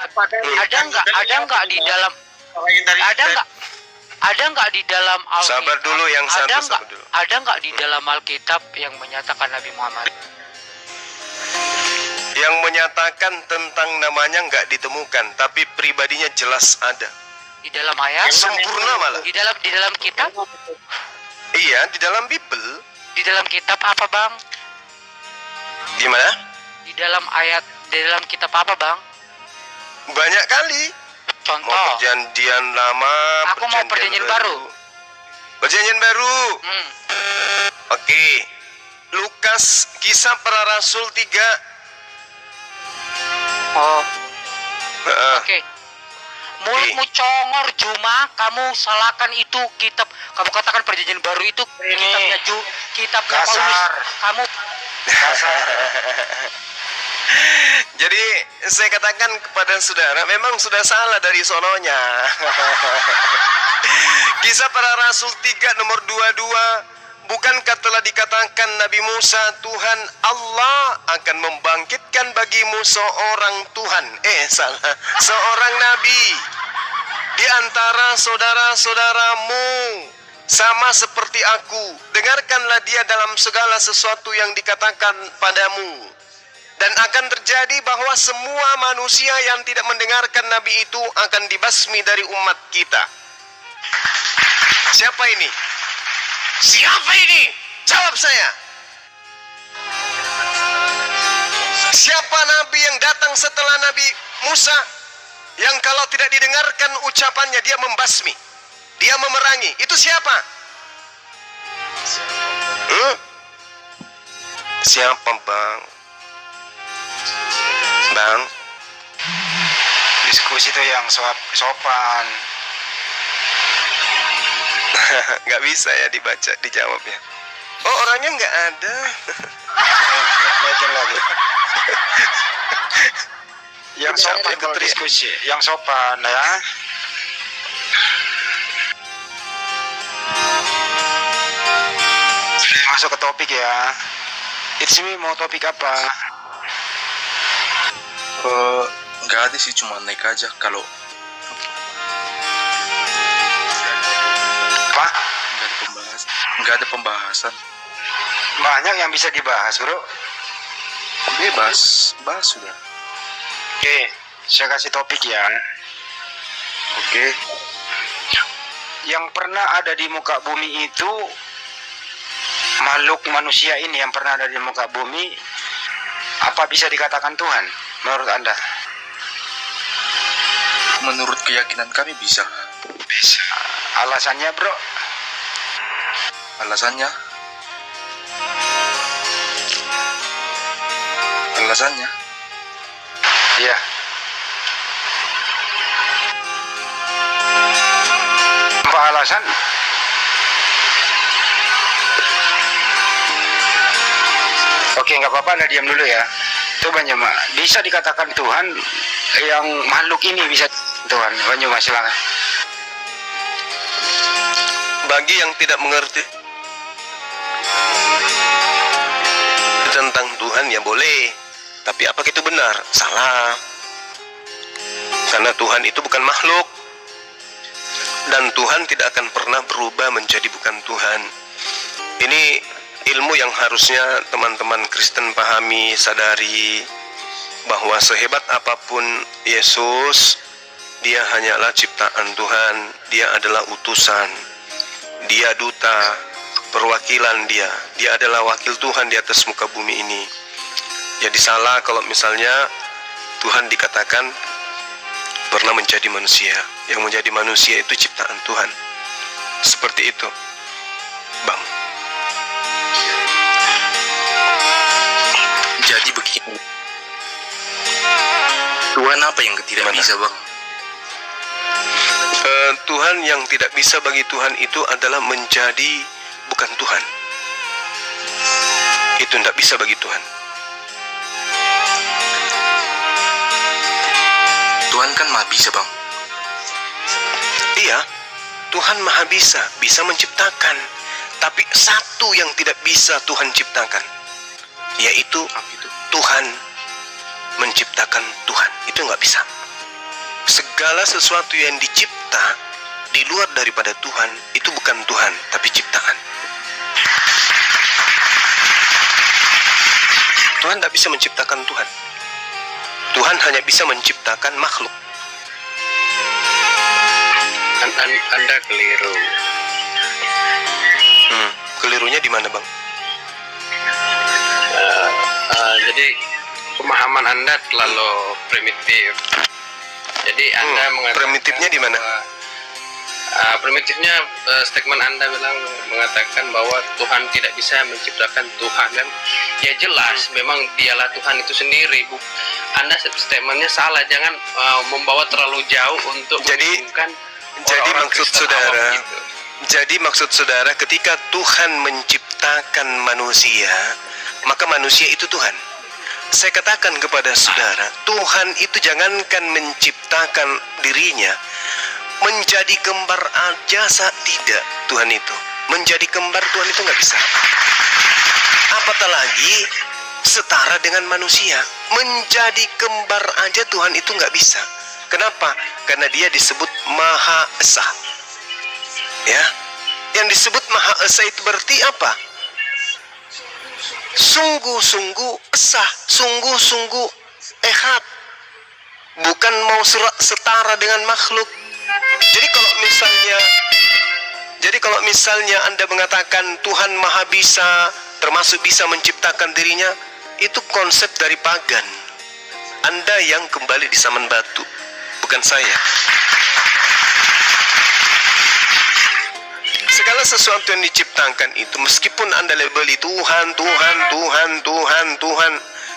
Ada nggak di dalam di dalam Alkitab? Sabar dulu yang satu, sabar dulu. Ada nggak di dalam Alkitab yang menyatakan Nabi Muhammad? Yang menyatakan tentang namanya nggak ditemukan, tapi pribadinya jelas ada. Di dalam ayat? Sempurna malah. Di dalam kitab? Iya, di dalam Bible. Di dalam kitab apa, Bang? Gimana? Di dalam ayat, di dalam kitab apa, Bang? Banyak kali. Contoh. Mau perjanjian lama, Aku mau perjanjian baru. Perjanjian baru. Oke. Lukas, Kisah Para Rasul 3. Oh. Oke. Mulutmu congor Juma, kamu salahkan itu kitab. Kamu katakan perjanjian baru itu kitabnya kitabnya Paulus. Kamu kasar. Jadi saya katakan kepada saudara, memang sudah salah dari sononya. Kisah Para Rasul 3 nomor 22. Bukankah telah dikatakan Nabi Musa, Tuhan Allah akan membangkitkan bagimu seorang Tuhan, seorang Nabi di antara saudara-saudaramu, sama seperti aku. Dengarkanlah dia dalam segala sesuatu yang dikatakan padamu. Dan akan terjadi bahwa semua manusia yang tidak mendengarkan Nabi itu akan dibasmi dari umat kita. Siapa ini? Siapa ini? Jawab saya. Siapa Nabi yang datang setelah Nabi Musa, yang kalau tidak didengarkan ucapannya dia membasmi, dia memerangi? Itu siapa? Siapa, Bang? Bang? Diskusi itu yang sopan. Nggak bisa ya dibaca, dijawab ya. Oh, orangnya nggak ada. Naikin lagi. Yang sopan kalau diskusi, yang sopan ya. Masuk ke topik ya. It's me, mau topik apa? Nggak ada sih, cuma naik aja kalau apa? Nggak ada pembahasan. Banyak yang bisa dibahas, bro. Bebas, bahas sudah. Oke, saya kasih topik ya. Oke. Yang pernah ada di muka bumi itu, makhluk manusia ini yang pernah ada di muka bumi, apa bisa dikatakan Tuhan menurut Anda? Menurut keyakinan kami bisa. Bisa. Alasannya, bro? Alasannya iya. Apa alasan? Oke, nggak apa-apa, Anda diam dulu ya. Coba Banyuma, bisa dikatakan Tuhan yang makhluk ini bisa Tuhan? Banyuma, silakan. Bagi yang tidak mengerti tentang Tuhan ya boleh, tapi apakah itu benar? Salah. Karena Tuhan itu bukan makhluk, dan Tuhan tidak akan pernah berubah menjadi bukan Tuhan. Ini ilmu yang harusnya teman-teman Kristen pahami, sadari bahwa sehebat apapun Yesus, dia hanyalah ciptaan Tuhan, dia adalah utusan, dia duta, perwakilan dia adalah wakil Tuhan di atas muka bumi ini. Jadi salah kalau misalnya Tuhan dikatakan pernah menjadi manusia. Yang menjadi manusia itu ciptaan Tuhan. Seperti itu, Bang. Jadi begini, Tuhan apa yang tidak bisa, Bang? Tuhan yang tidak bisa bagi Tuhan itu adalah menjadi bukan Tuhan. Itu tidak bisa bagi Tuhan. Tuhan kan maha bisa, Bang. Iya, Tuhan maha bisa, bisa menciptakan. Tapi satu yang tidak bisa Tuhan ciptakan, yaitu Tuhan menciptakan Tuhan. Itu nggak bisa. segala sesuatu yang dicipta di luar daripada Tuhan itu bukan Tuhan, tapi ciptaan. Tuhan tidak bisa menciptakan Tuhan. Tuhan hanya bisa menciptakan makhluk. Anda keliru. Kelirunya di mana, Bang? Jadi pemahaman Anda terlalu primitif. Jadi Anda mengatakan primitifnya di mana? Primitifnya statement Anda mengatakan bahwa Tuhan tidak bisa menciptakan Tuhan, dan ya jelas memang dialah Tuhan itu sendiri. Anda statementnya salah, jangan membawa terlalu jauh untuk membingungkan orang-orang maksud Kristen saudara awam gitu. Jadi maksud saudara, ketika Tuhan menciptakan manusia, maka manusia itu Tuhan. Saya katakan kepada saudara, Tuhan itu jangankan menciptakan dirinya, menjadi kembar aja tidak Tuhan itu. Menjadi kembar Tuhan itu nggak bisa. Apatah lagi setara dengan manusia. Menjadi kembar aja Tuhan itu nggak bisa. Kenapa? Karena dia disebut Maha Esa. Ya, yang disebut Maha Esa itu berarti apa? Sungguh-sungguh esa, sungguh-sungguh ehad, bukan mau setara dengan makhluk. Jadi kalau misalnya Anda mengatakan Tuhan Maha Bisa, termasuk bisa menciptakan dirinya, itu konsep dari pagan. Anda yang kembali di zaman batu, bukan saya. Segala sesuatu yang diciptakan itu, meskipun Anda labeli Tuhan,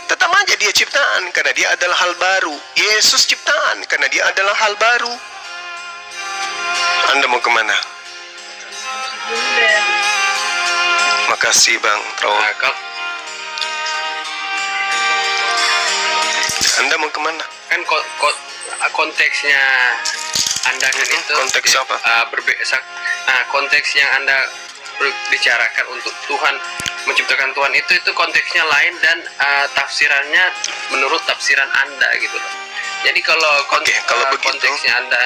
tetap aja dia ciptaan, karena dia adalah hal baru. Yesus ciptaan, karena dia adalah hal baru. Anda mau kemana? Makasih Bang Raul. Anda mau kemana? Kan konteksnya Anda kan itu konteks apa? Konteks yang Anda bicarakan untuk Tuhan menciptakan Tuhan itu konteksnya lain, dan tafsirannya menurut tafsiran Anda gitu loh. Jadi kalau konteksnya Anda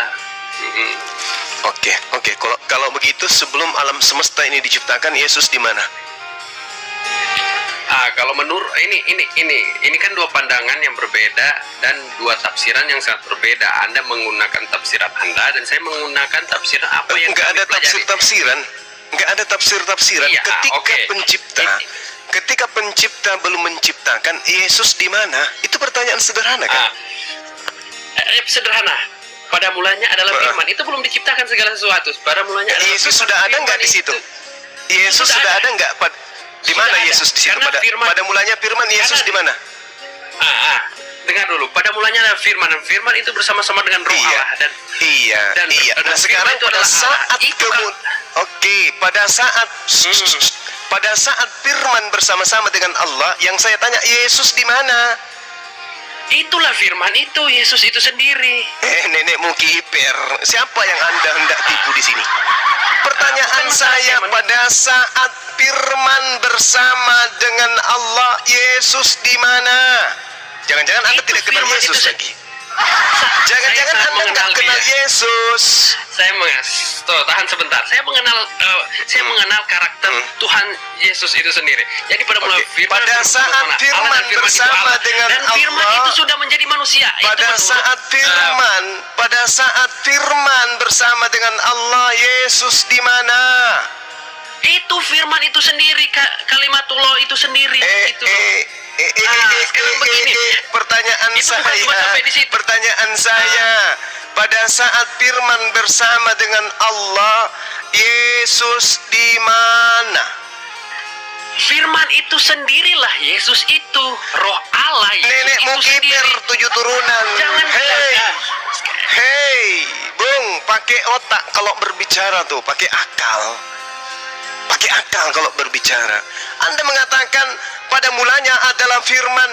kalau begitu, sebelum alam semesta ini diciptakan, Yesus di mana? Kalau menurut ini kan dua pandangan yang berbeda dan dua tafsiran yang sangat berbeda. Anda menggunakan tafsiran Anda dan saya menggunakan tafsiran apa yang nggak ada tafsir-tafsiran, nggak ada tafsir-tafsiran. Iya, ketika pencipta belum menciptakan, Yesus di mana? Itu pertanyaan sederhana kan? Sederhana. Pada mulanya adalah firman. Itu belum diciptakan segala sesuatu. Pada mulanya adalah Yesus sudah ada nggak di situ? Yesus sudah ada nggak? Di mana Yesus di situ? Pada mulanya firman, Yesus di mana? Dengar dulu. Pada mulanya ada firman, dan firman itu bersama-sama dengan Roh Allah, dan Nah, sekarang pada saat pada saat firman bersama-sama dengan Allah, yang saya tanya, Yesus di mana? Itulah firman itu, Yesus itu sendiri. Nenekmu kiper. Siapa yang Anda hendak tipu di sini? Pertanyaan saya, pada saat firman bersama dengan Allah, Yesus di mana? Jangan-jangan Anda tidak kenal Yesus lagi. Jangan-jangan Anda tidak kenal Yesus. Tahan sebentar. Saya mengenal karakter Tuhan Yesus itu sendiri. Jadi pada saat firman bersama dengan dan firman Allah, itu sudah menjadi manusia. pada saat firman bersama dengan Allah, Yesus di mana? Itu firman itu sendiri, kalimatullah itu sendiri. Sekarang begini. Pertanyaan saya, pada saat firman bersama dengan Allah, Yesus di mana? Firman itu sendirilah Yesus itu, Roh Allah Yesus Nenekmu itu sendiri. 7 turunan. Jangan Hei, Bung, pakai otak kalau berbicara tuh, pakai akal. Pakai akal kalau berbicara. Anda mengatakan pada mulanya adalah firman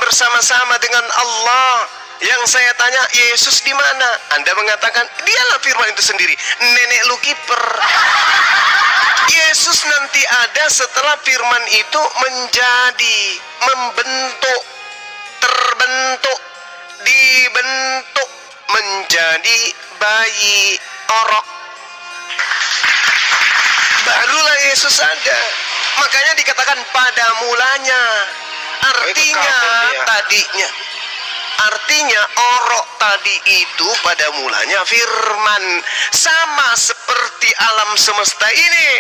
bersama-sama dengan Allah. Yang saya tanya, Yesus di mana? Anda mengatakan dialah firman itu sendiri. Nenek lu kiper. Yesus nanti ada setelah firman itu menjadi, membentuk, terbentuk, dibentuk, menjadi bayi orok. Barulah Yesus ada. Makanya dikatakan pada mulanya. Artinya tadinya. Artinya orok tadi itu pada mulanya firman. Sama seperti alam semesta ini.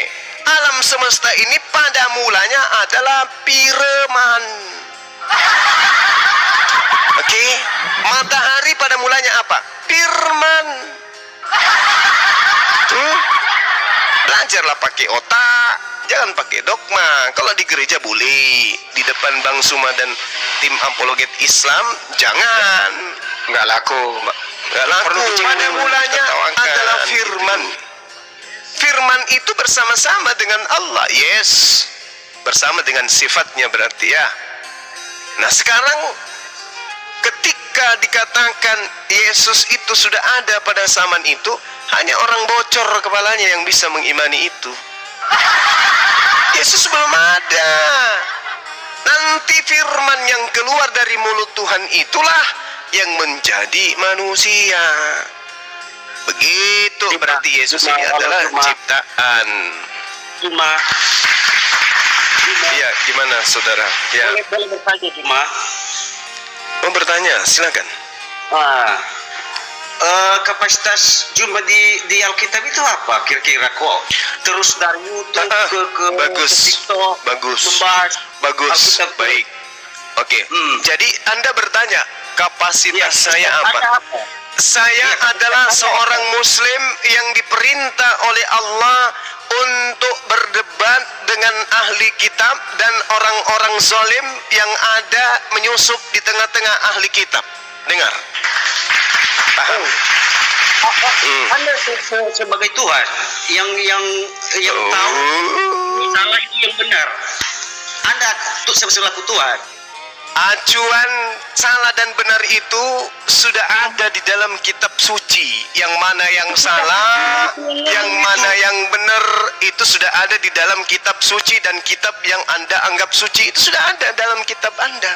Alam semesta ini pada mulanya adalah firman. Oke, matahari pada mulanya apa? Firman. Belajarlah pakai otak, jangan pakai dogma. Kalau di gereja boleh, di depan Bang Suma dan tim apologet Islam jangan. Nggak laku. Nggak laku. Pada mulanya adalah firman. Firman itu bersama-sama dengan Allah. Yes, bersama dengan sifatnya berarti ya. Nah sekarang ketika dikatakan Yesus itu sudah ada pada zaman itu, hanya orang bocor kepalanya yang bisa mengimani itu. Yesus belum ada. Nanti firman yang keluar dari mulut Tuhan itulah yang menjadi manusia. Begitu berarti Yesus ini adalah ciptaan. Cuma Iya, gimana saudara? Ya. boleh bertanya cuma. Mau bertanya, silakan. Kapasitas jumlah di Alkitab itu apa kira-kira kok? Terus dari YouTube ke bagus, TikTok, bagus, membahas bagus, Alkitab. baik. Oke, jadi Anda bertanya kapasitas saya apa? Saya adalah seorang Muslim yang diperintah oleh Allah untuk berdebat dengan ahli kitab dan orang-orang zalim yang ada menyusup di tengah-tengah ahli kitab. Dengar. Paham? Anda sebagai Tuhan yang tahu salah itu yang benar. Anda selaku Tuhan. Acuan salah dan benar itu sudah ada di dalam kitab suci. Yang mana yang salah, yang mana yang benar itu sudah ada di dalam kitab suci. Dan kitab yang Anda anggap suci itu sudah ada dalam kitab Anda.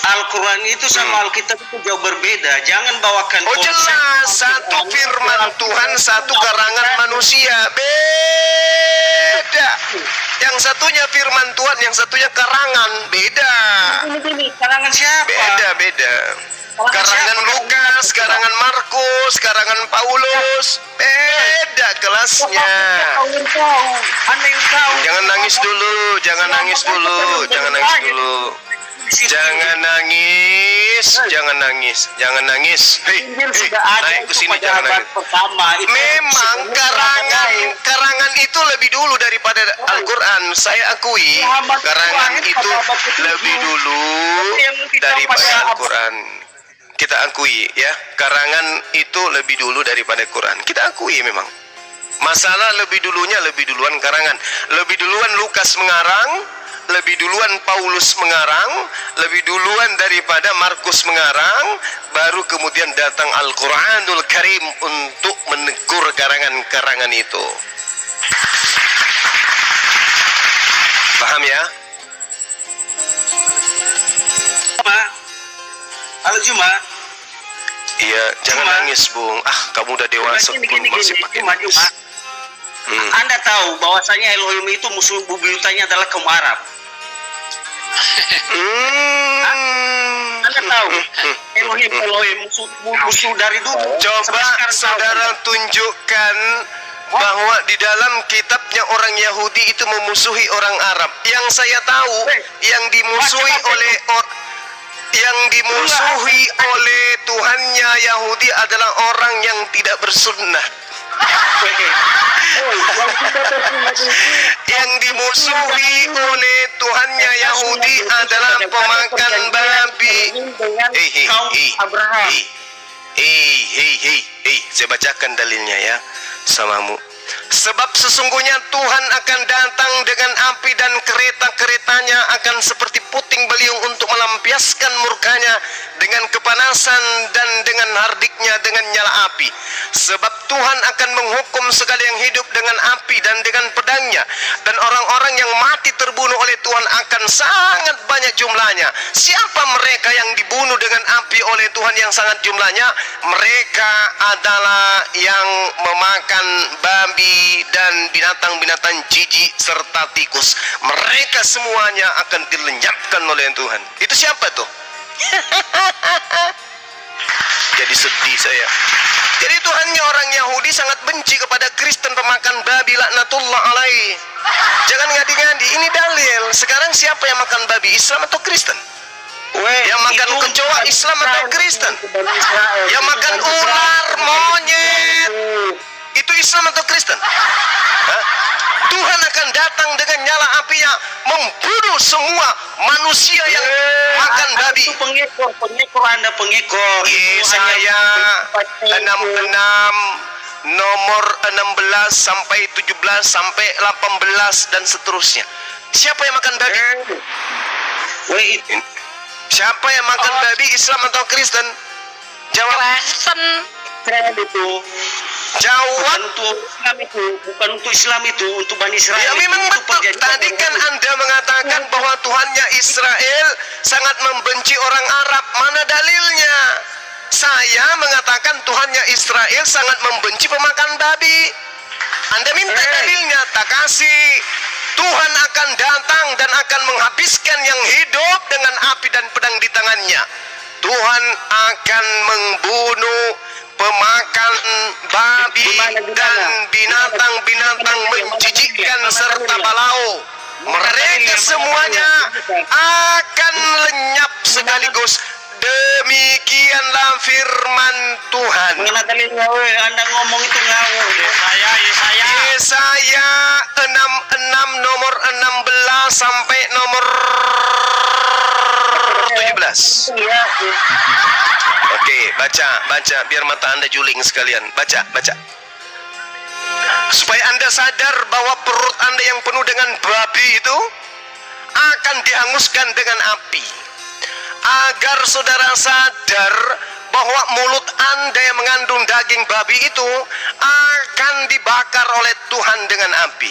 Al-Quran itu sama Alkitab itu jauh berbeda. Jangan bawakan Oh jelas, satu firman Tuhan, satu karangan manusia. Beda. Yang satunya firman Tuhan, yang satunya karangan. Beda. Ini karangan siapa? Beda. Karangan Lukas, karangan Markus, karangan Paulus. Beda kelasnya. Anda yang tahu. Jangan nangis dulu, jangan nangis dulu, jangan nangis dulu. Jangan nangis, jangan nangis, jangan nangis. Hei, naik ke sini, jangan nangis. Memang karangan itu lebih dulu daripada Al-Quran. Saya akui karangan itu lebih dulu daripada Al-Quran. Kita akui ya, karangan itu lebih dulu daripada Quran. Kita akui memang. Masalah lebih duluan karangan. Lebih duluan Lukas mengarang, lebih duluan Paulus mengarang, lebih duluan daripada Markus mengarang, baru kemudian datang Al-Quranul Karim untuk menegur karangan-karangan itu. Paham ya? Halo Juma. Iya, jangan nangis Bung. Kamu udah dewasa pun masih pakai nangis. Anda tahu bahwasanya Elohim itu musuh bubuyutannya adalah kaum Arab. Anda tahu Elohim musuh dari dulu. Coba saudara tunjukkan bahwa di dalam kitabnya orang Yahudi itu memusuhi orang Arab. Yang saya tahu yang dimusuhi oleh Tuhannya Yahudi adalah orang yang tidak bersunnah. Yang dimusuhi oleh Tuhannya Yahudi adalah pemakan babi. Saya bacakan dalilnya ya samamu. Sebab sesungguhnya Tuhan akan datang dengan api dan kereta-keretanya akan seperti puting beliung untuk melampiaskan murkanya dengan kepanasan dan dengan hardiknya dengan nyala api. Sebab Tuhan akan menghukum segala yang hidup dengan api dan dengan pedangnya, dan orang-orang yang mati terbunuh oleh Tuhan akan sangat banyak jumlahnya. Siapa mereka yang dibunuh dengan api oleh Tuhan yang sangat jumlahnya? Mereka adalah yang memakan babi dan binatang-binatang jijik serta tikus. Mereka semuanya akan dilenyapkan oleh Tuhan. Itu siapa tuh? Jadi sedih saya. Jadi Tuhannya orang Yahudi sangat benci kepada Kristen pemakan babi, laknatullah alaih. Jangan ngadi-ngadi, ini dalil. Sekarang siapa yang makan babi, Islam atau Kristen? Yang makan kecoa, Islam atau Kristen? Yang makan ular, monyet, itu Islam atau Kristen? Hah? Tuhan akan datang dengan nyala apinya membunuh semua manusia yang makan babi. Itu pengekor Anda pengekor. Yesaya 66 nomor 16 sampai 17 sampai 18 dan seterusnya. Siapa yang makan babi? Siapa yang makan babi, Islam atau Kristen? Jawab. Kristen. Itu Jawab. Bukan untuk Islam itu, untuk Bani Israel. Ya memang betul. Tadi kan Anda mengatakan bahwa Tuhannya Israel sangat membenci orang Arab. Mana dalilnya? Saya mengatakan Tuhannya Israel sangat membenci pemakan babi. Anda minta dalilnya, tak kasih. Tuhan akan datang dan akan menghabiskan yang hidup dengan api dan pedang di tangannya. Tuhan akan membunuh pemakan babi dan binatang-binatang menjijikkan serta balau. Mereka semuanya akan lenyap sekaligus. Demikianlah firman Tuhan. Mana dalilnya, Anda ngomong itu ngawur. Yesaya 66 nomor 16 sampai nomor 17. Oke, baca biar mata Anda juling sekalian. Baca. Supaya Anda sadar bahwa perut Anda yang penuh dengan babi itu akan dihanguskan dengan api. Agar saudara sadar bahwa mulut Anda yang mengandung daging babi itu akan dibakar oleh Tuhan dengan api.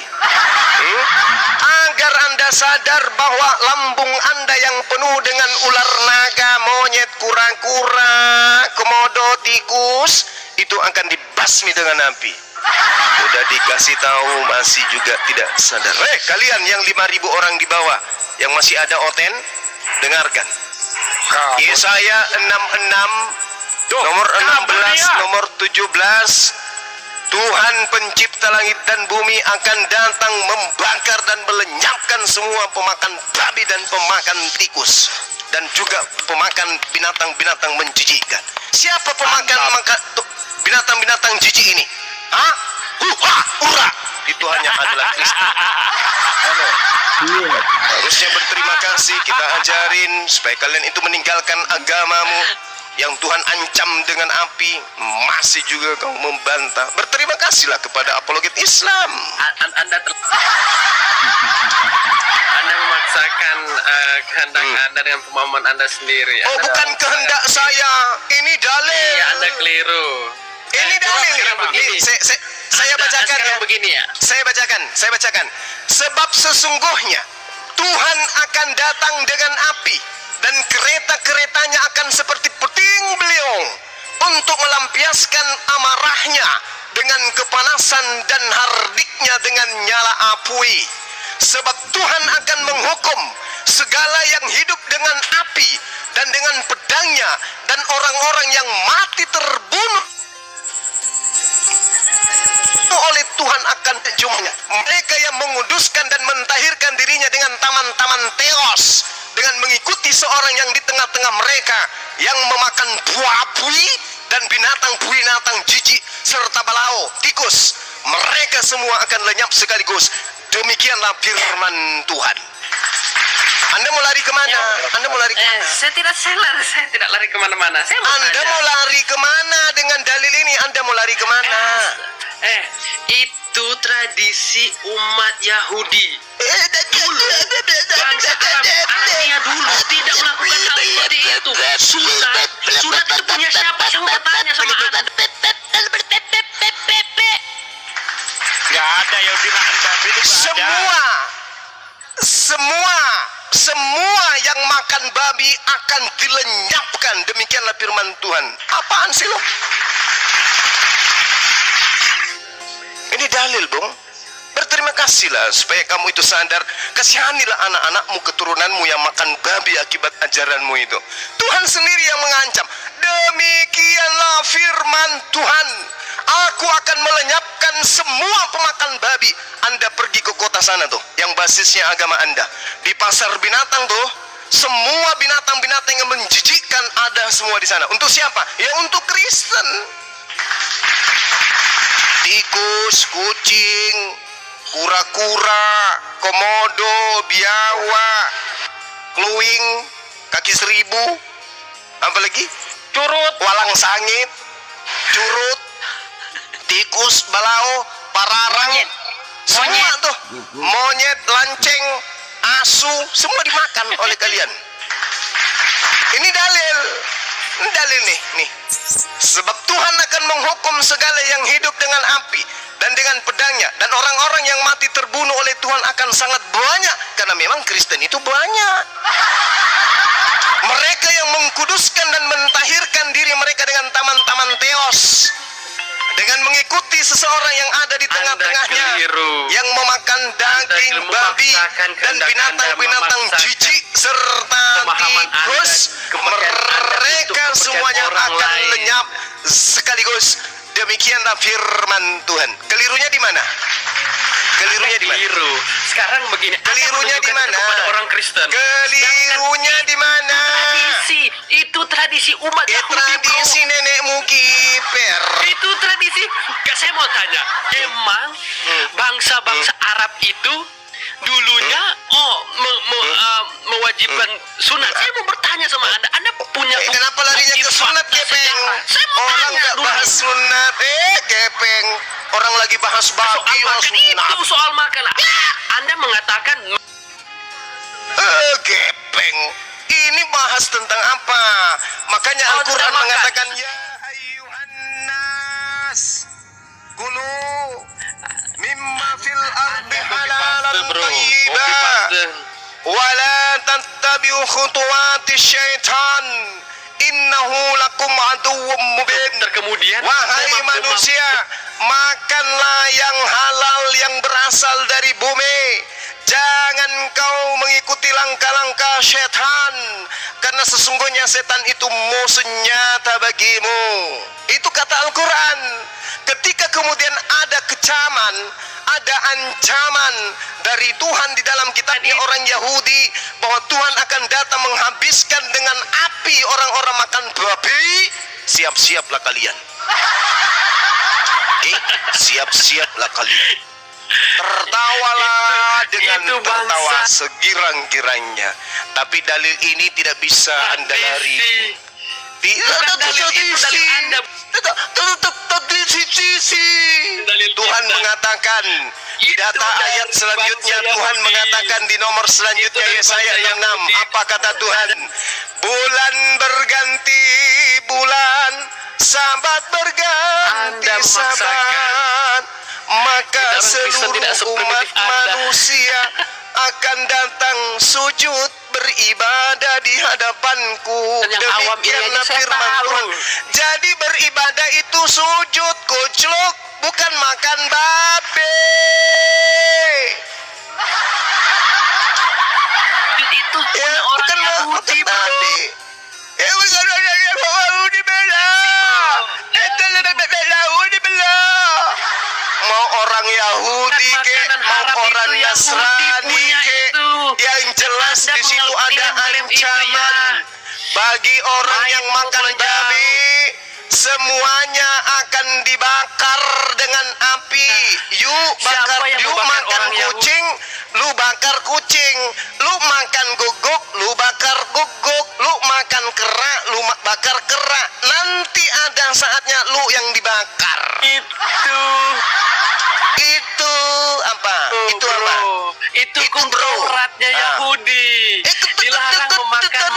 Agar Anda sadar bahwa lambung Anda yang penuh dengan ular naga, monyet, kura-kura, komodo, tikus itu akan dibasmi dengan api. Udah dikasih tahu masih juga tidak sadar. Kalian yang 5.000 orang di bawah yang masih ada oten, dengarkan. Yesaya 66 nomor 16 nomor 17. Tuhan pencipta langit dan bumi akan datang membakar dan melenyapkan semua pemakan babi dan pemakan tikus dan juga pemakan binatang-binatang menjijikkan. Siapa pemakan binatang-binatang jijik ini? Ura. Itu hanya adalah Kristen. Harusnya berterima kasih, kita ajarin supaya kalian itu meninggalkan agamamu yang Tuhan ancam dengan api, masih juga kau membantah. Berterima kasihlah kepada apologet Islam. Anda memaksakan kehendak Anda dengan pemahaman Anda sendiri. Oh, bukan kehendak saya. Ini dalil. Iya, Anda keliru. Ini dalil. Saya bacakan ya. Begini ya. Saya bacakan. Sebab sesungguhnya Tuhan akan datang dengan api dan kereta-keretanya akan seperti puting beliung untuk melampiaskan amarahnya dengan kepanasan dan hardiknya dengan nyala api. Sebab Tuhan akan menghukum segala yang hidup dengan api dan dengan pedangnya, dan orang-orang yang mati terbunuh oleh Tuhan akan jumlahnya. Mereka yang menguduskan dan mentahirkan dirinya dengan taman-taman teos, dengan mengikuti seorang yang di tengah-tengah mereka yang memakan buah bui dan binatang jijik serta balau, tikus. Mereka semua akan lenyap sekaligus. Demikianlah firman Tuhan. Anda mau lari kemana? Saya tidak lari kemana-mana. Anda mau lari kemana dengan dalil ini? Anda mau lari kemana? Itu tradisi umat Yahudi. Dulu bangsa Arabia dulu tidak melakukan hal seperti itu. Sunat itu punya siapa? Saya mau bertanya sama Anda. Gak ada yang dimakan babi itu gak ada. Semua yang makan babi akan dilenyapkan. Demikianlah firman Tuhan. Apaan sih lo? Ini dalil, Bung. Berterima kasihlah supaya kamu itu sadar. Kasihanilah anak-anakmu, keturunanmu yang makan babi akibat ajaranmu itu. Tuhan sendiri yang mengancam. Demikianlah firman Tuhan. Aku akan melenyapkan semua pemakan babi. Anda pergi ke kota sana tuh, yang basisnya agama Anda. Di pasar binatang tuh, semua binatang-binatang yang menjijikkan ada semua di sana. Untuk siapa? Ya untuk Kristen. Tikus, kucing, kura-kura, komodo, biawak, kluwing, kaki seribu, apa lagi? Curut, walang sangit, curut, tikus, balao, pararang, semua tuh, monyet, lanceng, asu, semua dimakan oleh kalian. Ini dalil nih. Sebab Tuhan akan menghukum segala yang hidup dengan api dan dengan pedangnya, dan orang-orang yang mati terbunuh oleh Tuhan akan sangat banyak, karena memang Kristen itu banyak. Mereka yang mengkuduskan dan mentahirkan diri mereka dengan taman-taman teos, dengan mengikuti seseorang yang ada di tengah-tengahnya, yang memakan daging babi dan binatang-binatang jijik serta tikus, mereka semuanya akan lenyap sekaligus. Demikianlah firman Tuhan. Kelirunya di mana? Keliru. Sekarang begini. Kelirunya di mana? Kepada orang Kristen. Kelirunya di mana? Itu tradisi umat Yahudi, bro. Tradisi nenekmu kiper. Itu tradisi. Saya mau tanya, emang bangsa-bangsa Arab itu dulunya mewajibkan sunat? Saya mau bertanya sama Anda punya kenapa larinya ke sunat, Kepeng? Orang nggak bahas sunat, Kepeng. Orang lagi bahas babi, sunat. Itu soal makan. Anda mengatakan Kepeng. Ini bahas tentang apa? Makanya Al-Quran mengatakan, ya ayyuhan nas, kulu mimma fil ardi halalan thayyiban wala tattabi'u khutuwatis syaitan innahu lakum aduwwum mubin. Kemudian, wahai manusia, makanlah yang halal yang berasal dari bumi. Jangan kau mengikuti langkah-langkah setan, karena sesungguhnya setan itu musuh nyata bagimu. Itu kata Al-Quran. Ketika kemudian ada kecaman, ada ancaman dari Tuhan di dalam kitabnya orang Yahudi, bahwa Tuhan akan datang menghabiskan dengan api orang-orang makan babi, siap-siaplah kalian. Siap-siaplah kalian. Tertawalah dengan tertawa segirang-girangnya. Tapi dalil ini tidak bisa Anda lari. Tuhan mengatakan di data ayat selanjutnya, Tuhan mengatakan di nomor selanjutnya, Yesaya 6, apa kata Tuhan? Bulan berganti bulan, sabat berganti sabat, maka seluruh umat manusia akan datang sujud beribadah di hadapanku. Demikianlah firman Tuhan. Jadi beribadah itu sujud, kucluk, bukan makan babi. Itu punya orang Yahudi, bro. Bukan orang Yahudi bela. Mau orang Yahudi ke, mau orang Nasrani ke, yang jelas di situ ada ancaman bagi orang yang makan babi. Semuanya akan dibakar dengan api. Yuk makan kucing, lu bakar kucing. Lu makan guguk, lu bakar guguk. Lu makan kera, lu bakar kera. Nanti ada saatnya lu yang dibakar. Itu Itu apa? Itu Itu, bro. Tauratnya Ah. Yahudi. Dilarang memakan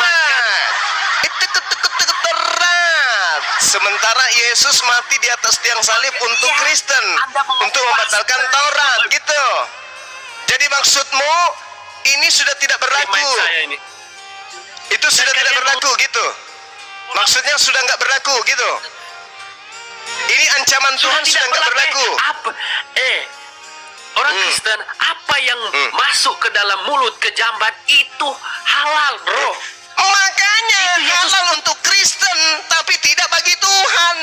Itu keterat. Sementara Yesus mati di atas tiang salib untuk Iya, Kristen, Anda mengupas- untuk membatalkan Taurat, gitu. Jadi maksudmu ini sudah tidak berlaku? Main saya ini. Itu sudah Dan tidak kalian berlaku, gitu. Maksudnya sudah nggak berlaku, gitu. Ini ancaman Tuhan sudah nggak berlaku. Apa? Orang Kristen, apa yang masuk ke dalam mulut ke jamban itu halal, bro. Makanya Itu Yesus- halal untuk Kristen, tapi tidak bagi Tuhan.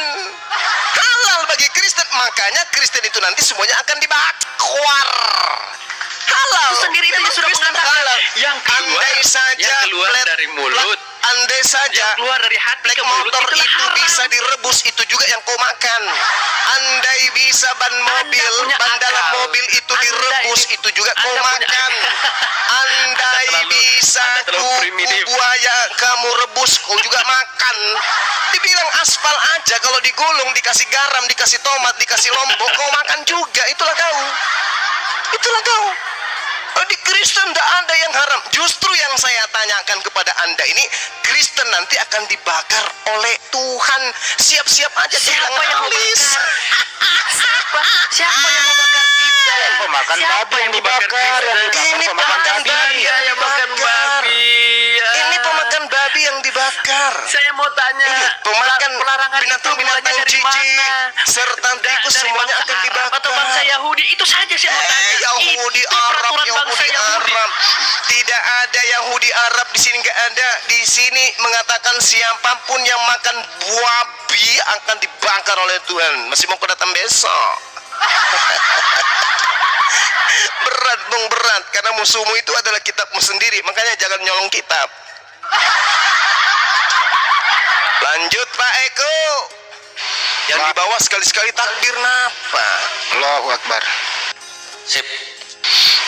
Halal bagi Kristen, makanya Kristen itu nanti semuanya akan dibakar. Halal. Itu sendiri itu Memang sudah Kristen mengatakan halal. yang keluar, Andai saja yang keluar plat- dari mulut, andai saja yang keluar dari hati black ke mulut motor itulah itu haram. bisa direbus, itu juga yang kau makan. Andai bisa ban mobil, punya ban dalam akal. mobil itu Anda direbus, ini- itu juga kau Anda punya makan. Andai bisa Anda terlalu kuku primitif. buaya kamu rebus, kau juga makan. Dibilang aspal aja, kalau digulung, dikasih garam, dikasih tomat, dikasih lombok, kau makan juga. Itulah kau. Itulah kau. Oh, di Kristen tidak ada yang haram. Justru yang saya tanyakan kepada Anda ini, Kristen nanti akan dibakar oleh Tuhan. Siap-siap aja. Siapa bilang yang mau alis. bakar? Siapa yang mau bakar kita? Pemakan Siapa babi yang dibakar, kita? Ini pemakan pemakan babi. babi yang Yang makan dibakar. babi. Ini pemakan babi yang dibakar. Saya mau tanya, Ini pemakan pelarangan itu binatang-binatang mulainya dari jijik mana? serta tikus Dari semuanya bangsa akan Arab dibakar. atau bangsa Yahudi? Itu saja saya mau tanya. Yahudi Itu Arab, peraturan bangsa Yahudi Arab. Tidak ada Yahudi Arab di sini, nggak ada. Di sini mengatakan siapapun yang makan babi akan dibakar oleh Tuhan. Masih mau datang besok. Berat bung, berat, karena musuhmu itu adalah kitabmu sendiri. Makanya jangan nyolong kitab. Lanjut Pak Eko. Yang di bawah sekali-sekali takbir napa? Allahu Akbar. Sip.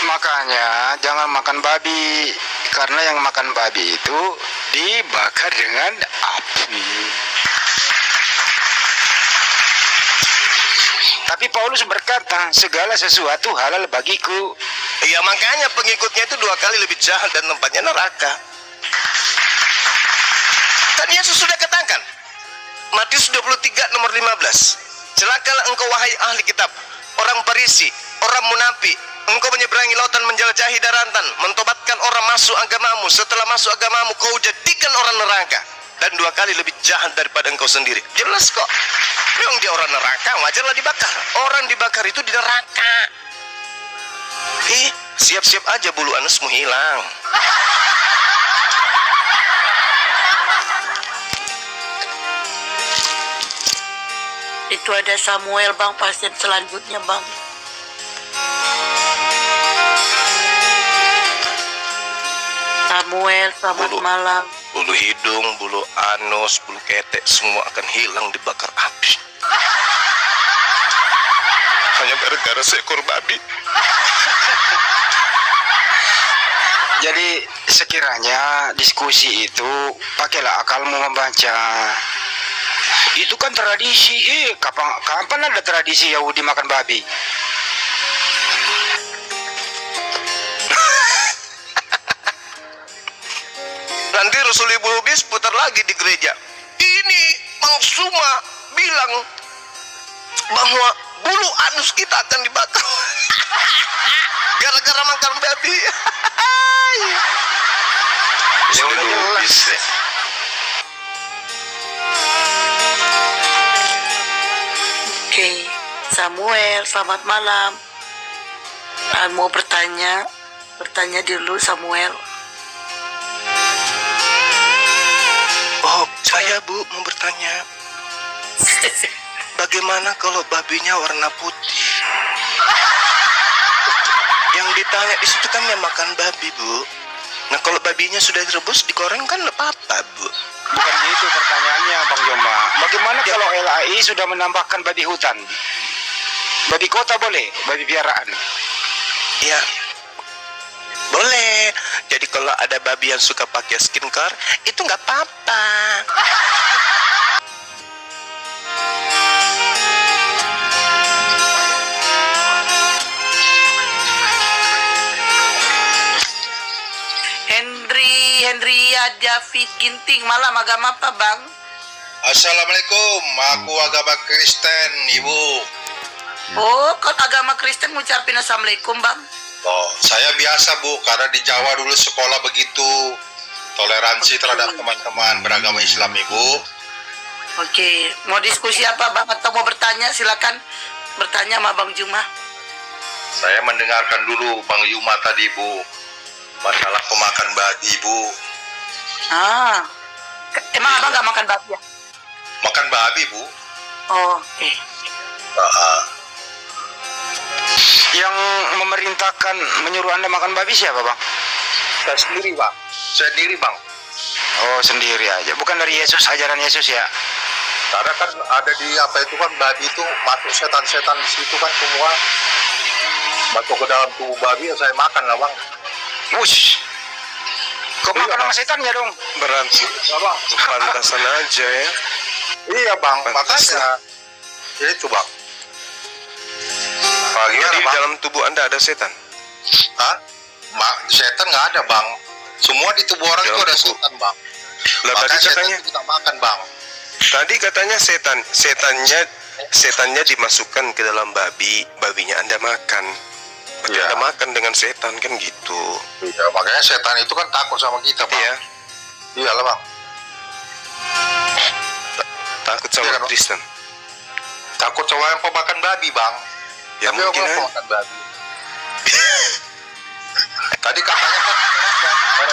Makanya jangan makan babi, karena yang makan babi itu dibakar dengan api. Tapi Paulus berkata, segala sesuatu halal bagiku. Ya makanya pengikutnya itu 2 kali lebih jahat dan tempatnya neraka. Kan Yesus sudah katakan, Matius 23 nomor 15, celakalah engkau wahai ahli kitab, orang Farisi, orang munafik, engkau menyeberangi lautan, menjelajahi daratan, mentobatkan orang masuk agamamu. Setelah masuk agamamu, kau jadikan orang neraka, dan 2 kali lebih jahat daripada engkau sendiri. Jelas kok. Memang dia orang neraka, wajarlah dibakar. Orang dibakar itu di neraka. Siap-siap aja bulu anusmu hilang. Itu ada Samuel bang, pasien selanjutnya bang. Samuel, selamat Bulu. malam. Bulu hidung, bulu anus, bulu ketek, semua akan hilang dibakar api. Hanya gara-gara seekor babi. Jadi sekiranya diskusi itu pakailah akalmu membaca. Itu kan tradisi. Kapan ada tradisi Yahudi makan babi? Nanti Rasul Ibu Lubis putar lagi di gereja. Ini Bang Suma bilang bahwa bulu anus kita akan dibakar gara-gara makan babi. Ya udah jelas. Oke, Samuel, selamat malam. Mau bertanya dulu Samuel. Oh, saya Bu mau bertanya, bagaimana kalau babinya warna putih? Yang ditanya di situ kan yang makan babi, Bu. Nah, kalau babinya sudah direbus, digoreng kan nggak apa-apa, Bu. Bukan itu pertanyaannya, Bang Jomba. Bagaimana kalau LAI sudah menambahkan babi hutan? Babi kota boleh, babi piaraan. Ya, boleh. Jadi kalau ada babi yang suka pakai skincare, itu nggak apa-apa. saya David Ginting. Malam agama apa bang? Assalamualaikum, aku agama Kristen, Ibu. Oh, kalau agama Kristen ngucapin assalamualaikum bang. Oh, saya biasa Bu, karena di Jawa dulu sekolah begitu toleransi terhadap teman-teman beragama Islam, Ibu. Oke, mau diskusi apa bang? Atau mau bertanya? Silakan bertanya sama Bang Juma. Saya mendengarkan dulu Bang Yuma tadi, Bu, masalah pemakan babi, Bu. Emang abang nggak makan babi ya? Makan babi, Bu. Oh, oke. Yang memerintahkan menyuruh Anda makan babi siapa, Bang? Saya sendiri, Bang. Saya sendiri, Bang. Oh, sendiri aja. Bukan dari Yesus, ajaran Yesus ya? Karena kan ada di apa itu kan babi itu masuk setan-setan di situ kan semua masuk ke dalam tubuh babi ya saya makan lah, Bang. Wush. Kok makan sama setannya dong? Berarti pantasan aja ya. Iya, Bang. Pantas. Makanya itu, Bang. Jadi dalam tubuh Anda ada setan? Hah? Setan nggak ada, Bang. Semua di tubuh orang itu ada setan, Bang. Lah tadi katanya kita makan, Bang. Tadi katanya setannya dimasukkan ke dalam babi, babinya Anda makan. Berarti Iya. Anda makan dengan setan kan gitu. Iya, makanya setan itu kan takut sama kita, Bang. Iya. Iyalah, Bang. Takut sama Iya, Bang. Kristen. Takut sama yang pemakan babi, Bang. Ya Tapi mungkin orang aja. pemakan babi. Tadi katanya kan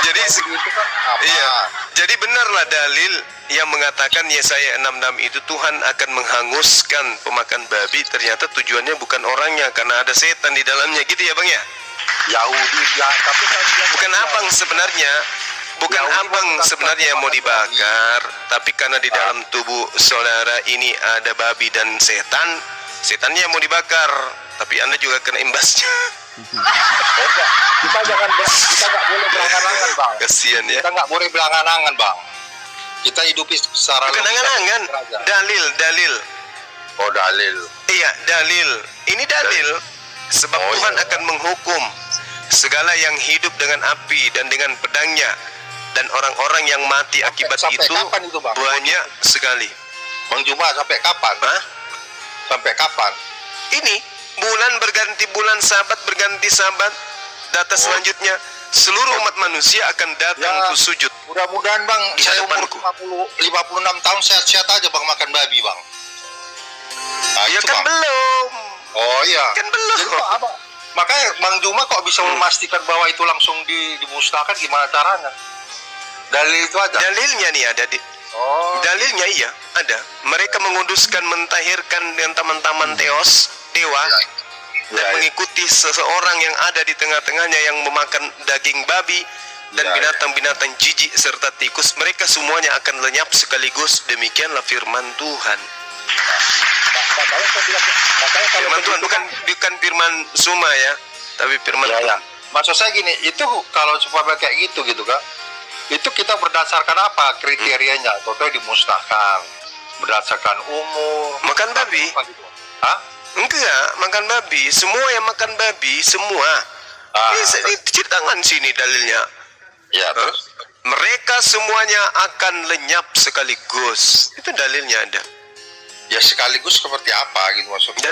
Jadi itu kan apa? Iya. Jadi benarlah dalil yang mengatakan Yesaya 66 itu Tuhan akan menghanguskan pemakan babi, ternyata tujuannya bukan orangnya karena ada setan di dalamnya gitu ya, Bang ya? Yahudi ya, tapi kan dia Bukan abang sebenarnya. Bukan Yahudi abang bukan sebenarnya yang mau pemakan dibakar, tapi karena di dalam tubuh saudara ini ada babi dan setan, setannya yang mau dibakar, tapi Anda juga kena imbasnya. kita nggak boleh berangan-angan, Bang. Kasihan ya. Kita nggak boleh berangan-angan, Bang. Kita hidupi secara Bukan logika angan-angan, aja. dalil. Oh, dalil. Iya, dalil. Ini dalil. Sebab Oh, Tuhan iya. akan menghukum segala yang hidup dengan api dan dengan pedangnya. Dan orang-orang yang mati akibat sampai itu kapan itu, Bang? banyak sekali. Bang Juma, sampai kapan? Hah? Sampai kapan? Ini bulan berganti bulan, sabat berganti sabat. Data selanjutnya seluruh umat manusia akan datang Ya. ke sujud. Mudah-mudahan, Bang, Di saya umur hadapanku. 56 tahun sehat-sehat aja, Bang, makan babi, Bang. Nah, Ya itu, kan Bang. belum. Oh iya. Kan belum. Jadi kok apa? Makanya Bang Juma kok bisa memastikan bahwa itu langsung dimusnahkan, gimana caranya? Dalil itu aja. Dalilnya nih ada di Oh. dalilnya iya ada. Mereka menguduskan, mentahirkan dengan taman-taman teos dewa dan Ya, mengikuti seseorang yang ada di tengah-tengahnya yang memakan daging babi dan Ya, ya. binatang-binatang jijik serta tikus. Mereka semuanya akan lenyap sekaligus. Demikianlah firman Tuhan. Makanya saya bilang, makanya kalau Firman Tuhan begitu, bukan firman Suma ya, tapi firman Ya, ya. Tuhan. Maksud saya gini, itu kalau supaya kayak gitu kan, itu kita berdasarkan apa kriterianya? Contohnya dimusnahkan berdasarkan umur. Makan babi? Apa gitu? Hah? Enggak, makan babi. Semua yang makan babi, semua. Ini ceritakan sini dalilnya. Ya, terus? Mereka semuanya akan lenyap sekaligus. Itu dalilnya ada. Ya sekaligus seperti apa gitu maksudnya?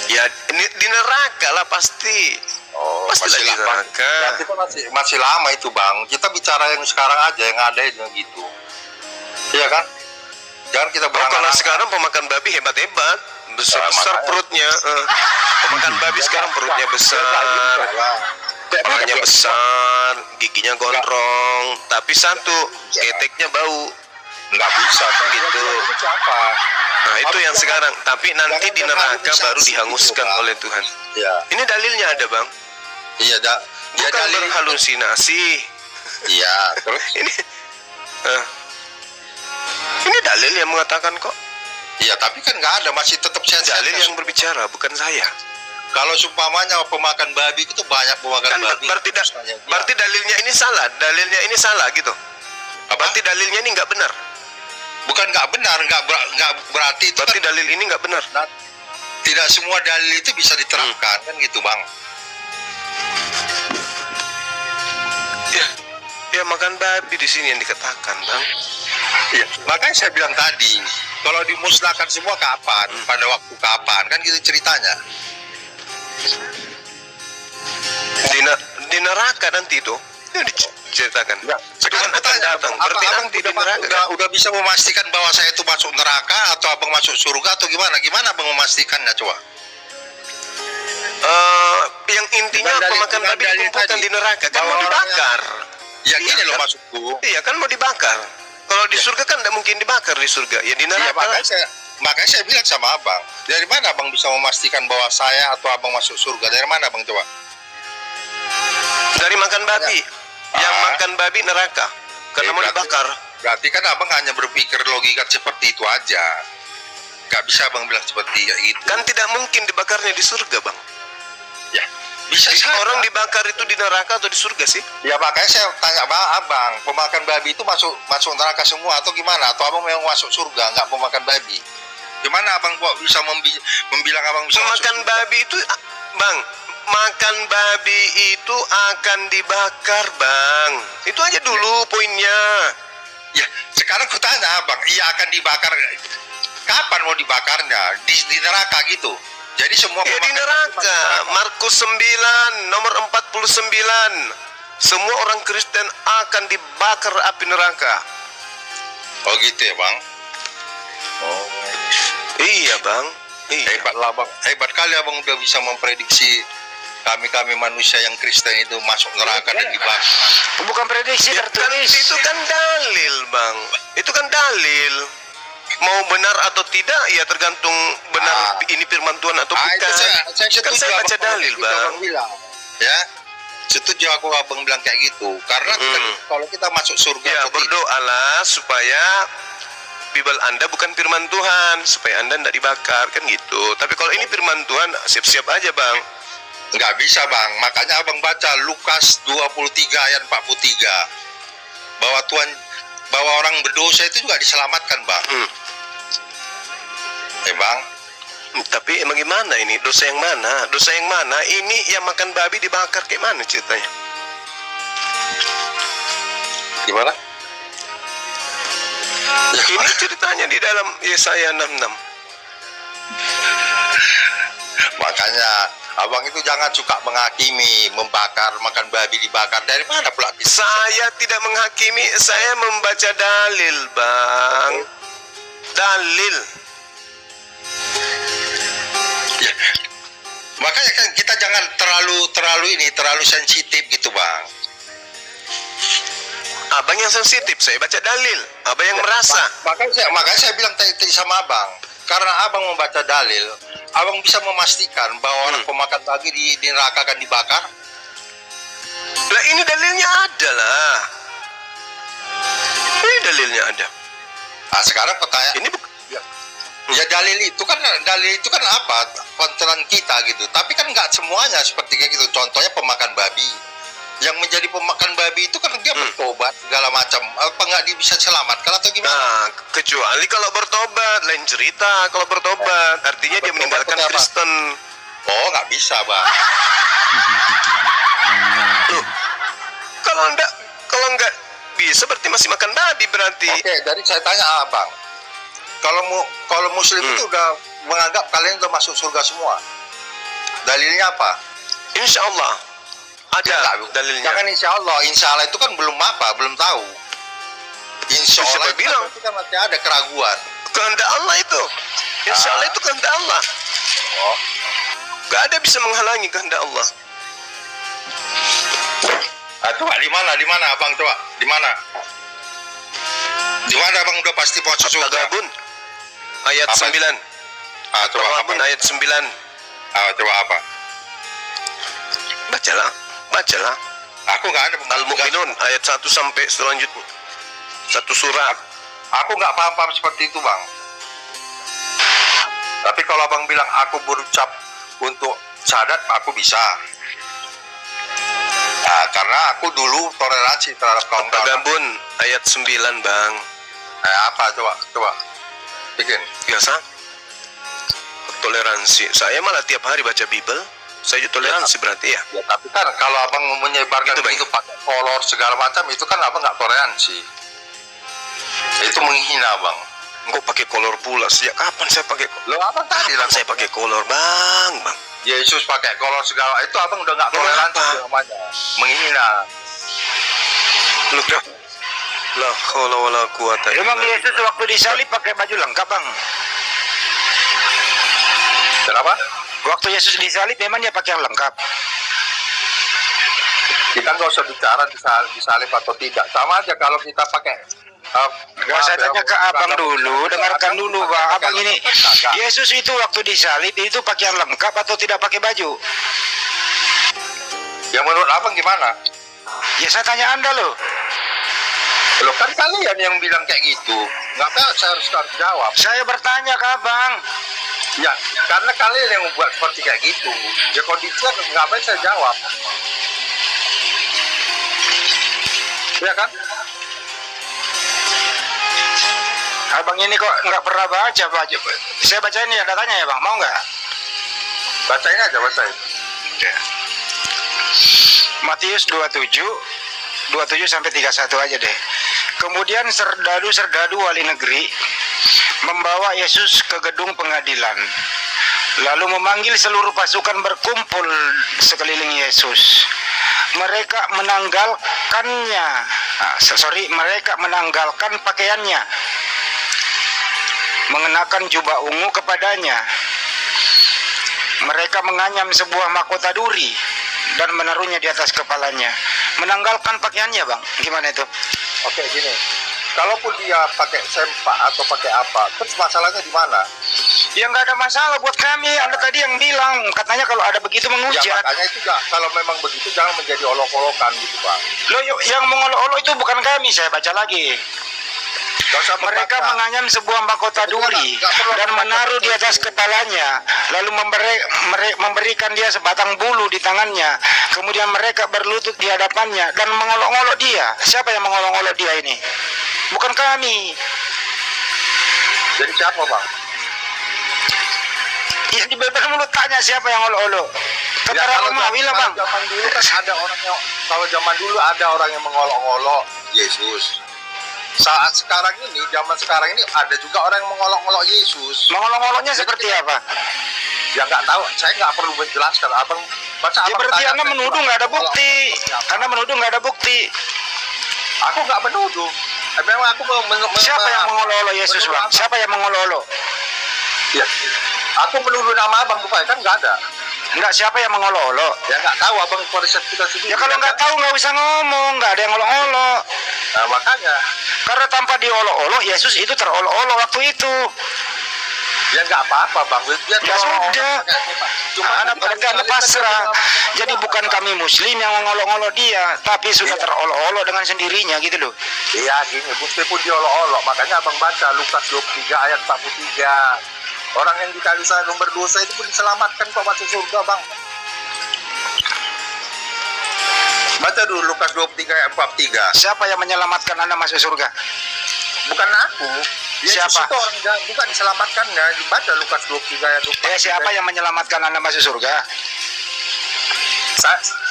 Ya di neraka lah pasti. Oh, Pasti masih lagi lama. neraka. Berarti kan masih lama itu, Bang. Kita bicara yang sekarang aja, yang ada itu gitu. Iya kan? Jangan kita Oh, kalau berangan-angan. sekarang pemakan babi hebat-hebat, besar-besar makanya. perutnya. Pemakan babi sekarang perutnya besar, kepalanya besar, giginya gondrong, tapi satu, keteknya bau. Nggak bisa kan Gitu. Itu siapa? Nah, itu yang sekarang. Tapi nanti di neraka baru dihanguskan Bang. oleh Tuhan. Ya, Ini dalilnya ada, Bang. iya dah. Ya Bukan dalil. berhalusinasi. Iya, terus Ini ini dalil yang mengatakan kok. iya, tapi kan nggak ada, masih tetap sehat-sehat. Dalil yang berbicara, bukan saya. Kalau seumpamanya pemakan babi itu banyak pemakan Kan babi. berarti dalilnya ini salah. Dalilnya ini salah gitu. Berarti dalilnya ini nggak benar. bukan nggak benar, nggak berarti itu Berarti kan dalil ini nggak benar. tidak semua dalil itu bisa diterapkan kan gitu, Bang. Ya Ya makan babi di sini yang dikatakan, Bang. Iya, makanya saya bilang tadi, kalau dimusnahkan semua kapan? Pada waktu kapan? Kan gitu ceritanya. Di neraka nanti itu. Itu diceritakan. Ya, sekarang Tuhan akan bertanya, datang. apa Berarti abang nanti di neraka kan? udah bisa memastikan bahwa saya itu masuk neraka atau abang masuk surga atau gimana? Gimana abang memastikannya coba? Yang intinya Dengan dalil- pemakan dengan babi dalil dikumpulkan tadi, di neraka kan bahwa mau orangnya- dibakar. Ya Iya, gini loh kan? maksudku. Iya kan mau dibakar. Kalau di surga kan tidak mungkin dibakar di surga. Ya di Iya, neraka. makanya saya bilang sama abang, dari mana abang bisa memastikan bahwa saya atau abang masuk surga? Dari mana abang coba? Dari makan babi. Yang Ah. makan babi neraka. Karena mau Berarti- dibakar. Berarti kan abang hanya berpikir logika seperti itu aja. Gak bisa abang bilang seperti itu. Kan tidak mungkin dibakarnya di surga, Bang. Ya, bisa Jadi saja. orang dibakar itu di neraka atau di surga sih? Ya makanya saya tanya abang, pemakan babi itu masuk neraka semua atau gimana? Atau abang memang masuk surga, nggak pemakan babi? Gimana abang kok bisa membilang abang bisa masuk Makan surga? babi itu, Bang, makan babi itu akan dibakar, Bang. Itu aja dulu poinnya. Ya, sekarang aku tanya abang, iya akan dibakar. Kapan mau dibakarnya? Di neraka gitu. Jadi semua Ya di pemakan babi neraka. masuk neraka. Markus 9 nomor 49. Semua orang Kristen akan dibakar api neraka. Oh gitu ya bang. Oh. Iya, Bang. Iya. Hebat lah bang. Hebat kali abang udah bisa memprediksi kami manusia yang Kristen itu masuk neraka dan dibakar. Bukan prediksi Ya, kan, tertulis. itu kan dalil, Bang. Itu kan dalil. Mau benar atau tidak, ya tergantung benar ini firman Tuhan atau bukan. Itu saya setuju. Kan saya baca abang, dalil, gitu Bang. abang bilang. Ya, setuju aku abang bilang kayak gitu. Karena kalau kita masuk surga Ya, atau tidak, berdoalah supaya Bible Anda bukan firman Tuhan, supaya Anda tidak dibakar, kan gitu. Tapi kalau ini firman Tuhan, siap-siap aja, Bang. nggak bisa bang. Makanya abang baca Lukas 23 ayat 43 bahwa orang berdosa itu juga diselamatkan bang. Bang. Tapi emang gimana ini? Dosa yang mana? Dosa yang mana? Ini yang makan babi dibakar kayak mana ceritanya? Gimana? Ini ceritanya di dalam Yesaya 66. Makanya abang itu jangan suka menghakimi, membakar, makan babi dibakar. Dari mana pula? Saya tidak menghakimi, saya membaca dalil, Bang. Dalil. Ya. Makanya kan kita jangan terlalu sensitif gitu bang. Abang yang sensitif, saya baca dalil. Abang yang merasa. Makanya saya bilang tadi sama abang, karena abang membaca dalil, abang bisa memastikan bahwa orang pemakan babi di neraka akan dibakar. Lah ini dalilnya ada lah. Ini dalilnya ada. Nah sekarang pertanyaan, Ini ya dalil itu kan apa? Kontenan kita gitu. Tapi kan nggak semuanya seperti kayak gitu. Contohnya pemakan babi. Yang menjadi pemakan babi itu kan dia bertobat segala macam. Apa nggak dia bisa selamatkan atau gimana? Nah, kecuali kalau bertobat, lain cerita. Kalau bertobat, artinya dia Bertobat meninggalkan itu apa? Kristen. Oh nggak bisa bang. Loh, kalau enggak bisa berarti masih makan babi berarti. Oke, jadi saya tanya abang, kalau Muslim itu udah menganggap kalian udah masuk surga semua, dalilnya apa? Insya Allah ada Enggak, dalilnya. Jangan insya Allah itu kan belum tahu. Insya Siapa Allah itu bilang? berarti kan masih ada keraguan. Kehendak Allah itu. Insya Allah itu kehendak Allah. Oh, Gak ada bisa menghalangi kehendak Allah. coba di mana abang coba di mana abang udah pasti masuk surga? At-Taghabun ayat Apa? 9. Coba apa? At-Taghabun ayat 9. Coba apa? Bacalah. Aku nggak ada. Al-Mu'minun ayat 1 sampai selanjutnya. Satu surat. Aku nggak paham seperti itu bang. Tapi kalau abang bilang aku berucap untuk syahadat, aku bisa. Nah, karena aku dulu toleransi terhadap kaum At-Taghabun ayat 9, Bang. apa coba bikin. Biasa. Toleransi. Saya malah tiap hari baca Bible. Saya toleransi berarti ya. Ya, tapi kan kalau abang menyebarkan Itu, Bang. itu pakai kolor segala macam, itu kan abang nggak toleransi. Itu menghina abang. Kok pakai kolor pula? Sejak kapan saya pakai? Lo abang tadi lah Saya pakai kolor, bang. Yesus pakai kolor segala itu abang udah nggak toleransi Kenapa? namanya. Menghina. Loh, la haula wala quwata illa Emang billah. Yesus waktu disalib pakai baju lengkap, Bang? Kenapa? Waktu Yesus disalib memang dia pakai yang lengkap. Kita nggak usah bicara disalib atau tidak. Sama aja kalau kita pakai. Gak saya tanya ke abang dulu, dengarkan dulu, Bang. Abang ini, Yesus itu waktu disalib itu pakai yang lengkap atau tidak pakai baju? Yang menurut abang gimana? Ya saya tanya Anda loh. Lo kan kalian yang bilang kayak gitu. Ngapa saya harus jawab? Saya bertanya ke abang. Ya, karena kalian yang membuat seperti kayak gitu. Ya kondisinya ngapain saya jawab? Ya kan? Abang ini kok nggak pernah baca baju. Saya bacain ya datanya ya, Bang. Mau nggak? Bacain aja, bacain. Matius 27 sampai 31 aja deh. Kemudian serdadu-serdadu wali negeri membawa Yesus ke gedung pengadilan, lalu memanggil seluruh pasukan berkumpul sekeliling Yesus. Mereka menanggalkan pakaiannya, mengenakan jubah ungu kepadanya. Mereka menganyam sebuah mahkota duri dan menaruhnya di atas kepalanya. Menanggalkan pakaiannya, Bang. Gimana itu? Oke, gini. Kalaupun dia pakai sempak atau pakai apa, terus masalahnya di mana? Ya nggak ada masalah buat kami. Anda tadi yang bilang, katanya kalau ada begitu Ya menghujat. makanya itu kalau memang begitu jangan menjadi olok-olokan gitu, Bang. Loh, yang mengolok-olok itu bukan kami. Saya baca lagi. Gak usah Mereka membaca. menganyam sebuah mahkota duri dan menaruh di atas kepalanya, lalu memberikan dia sebatang bulu di tangannya. Kemudian mereka berlutut di hadapannya dan mengolok-olok dia. Siapa yang mengolok-olok dia ini? Bukan kami. Jadi siapa, Bang? Ya di Bible mulut tanya siapa yang olok-olok. Ya, Tentara Romawi lah, Bang. Zaman dulu kan ada orang yang zaman dulu ada orang yang mengolok-olok Yesus. Saat sekarang ini, zaman sekarang ini ada juga orang yang mengolok-olok Yesus. Mengolok-oloknya seperti apa? Ya nggak tahu, saya nggak perlu menjelaskan. Abang baca Ya abang berarti tanya Anda saya, menuduh nggak ada bukti. Apa? Anda menuduh nggak ada bukti. Aku nggak menuduh. Memang aku Siapa yang mengolok-olok Yesus, menuduh Bang? abang. Siapa yang mengolok-olok? Ya. Aku menuduh nama abang bukan kan nggak ada. Enggak, siapa yang mengolok-olok? Ya nggak tahu abang periset kita sendiri. Ya kalau nggak tahu nggak usah ngomong, nggak ada yang olok-olok. Nah, makanya Karena tanpa diolok-olok, Yesus itu terolok-olok waktu itu. ya nggak apa-apa, Bang. Ya sudah. Cuma Anda berarti Anda pasrah. Jadi bukan kami Muslim yang mengolok-olok dia, tapi sudah Iya. terolok-olok dengan sendirinya gitu loh. Iya gini, meskipun diolok-olok, makanya abang baca Lukas 23 ayat 43. Orang yang dikali saya berdosa itu pun diselamatkan kok masuk surga, Bang. Baca dulu Lukas 23 ayat 43. Siapa yang menyelamatkan Anda masuk surga? Bukan aku. Yesus Siapa? itu orang bukan diselamatkannya. Baca Lukas 23 ayat 43. Siapa yang menyelamatkan Anda masuk surga?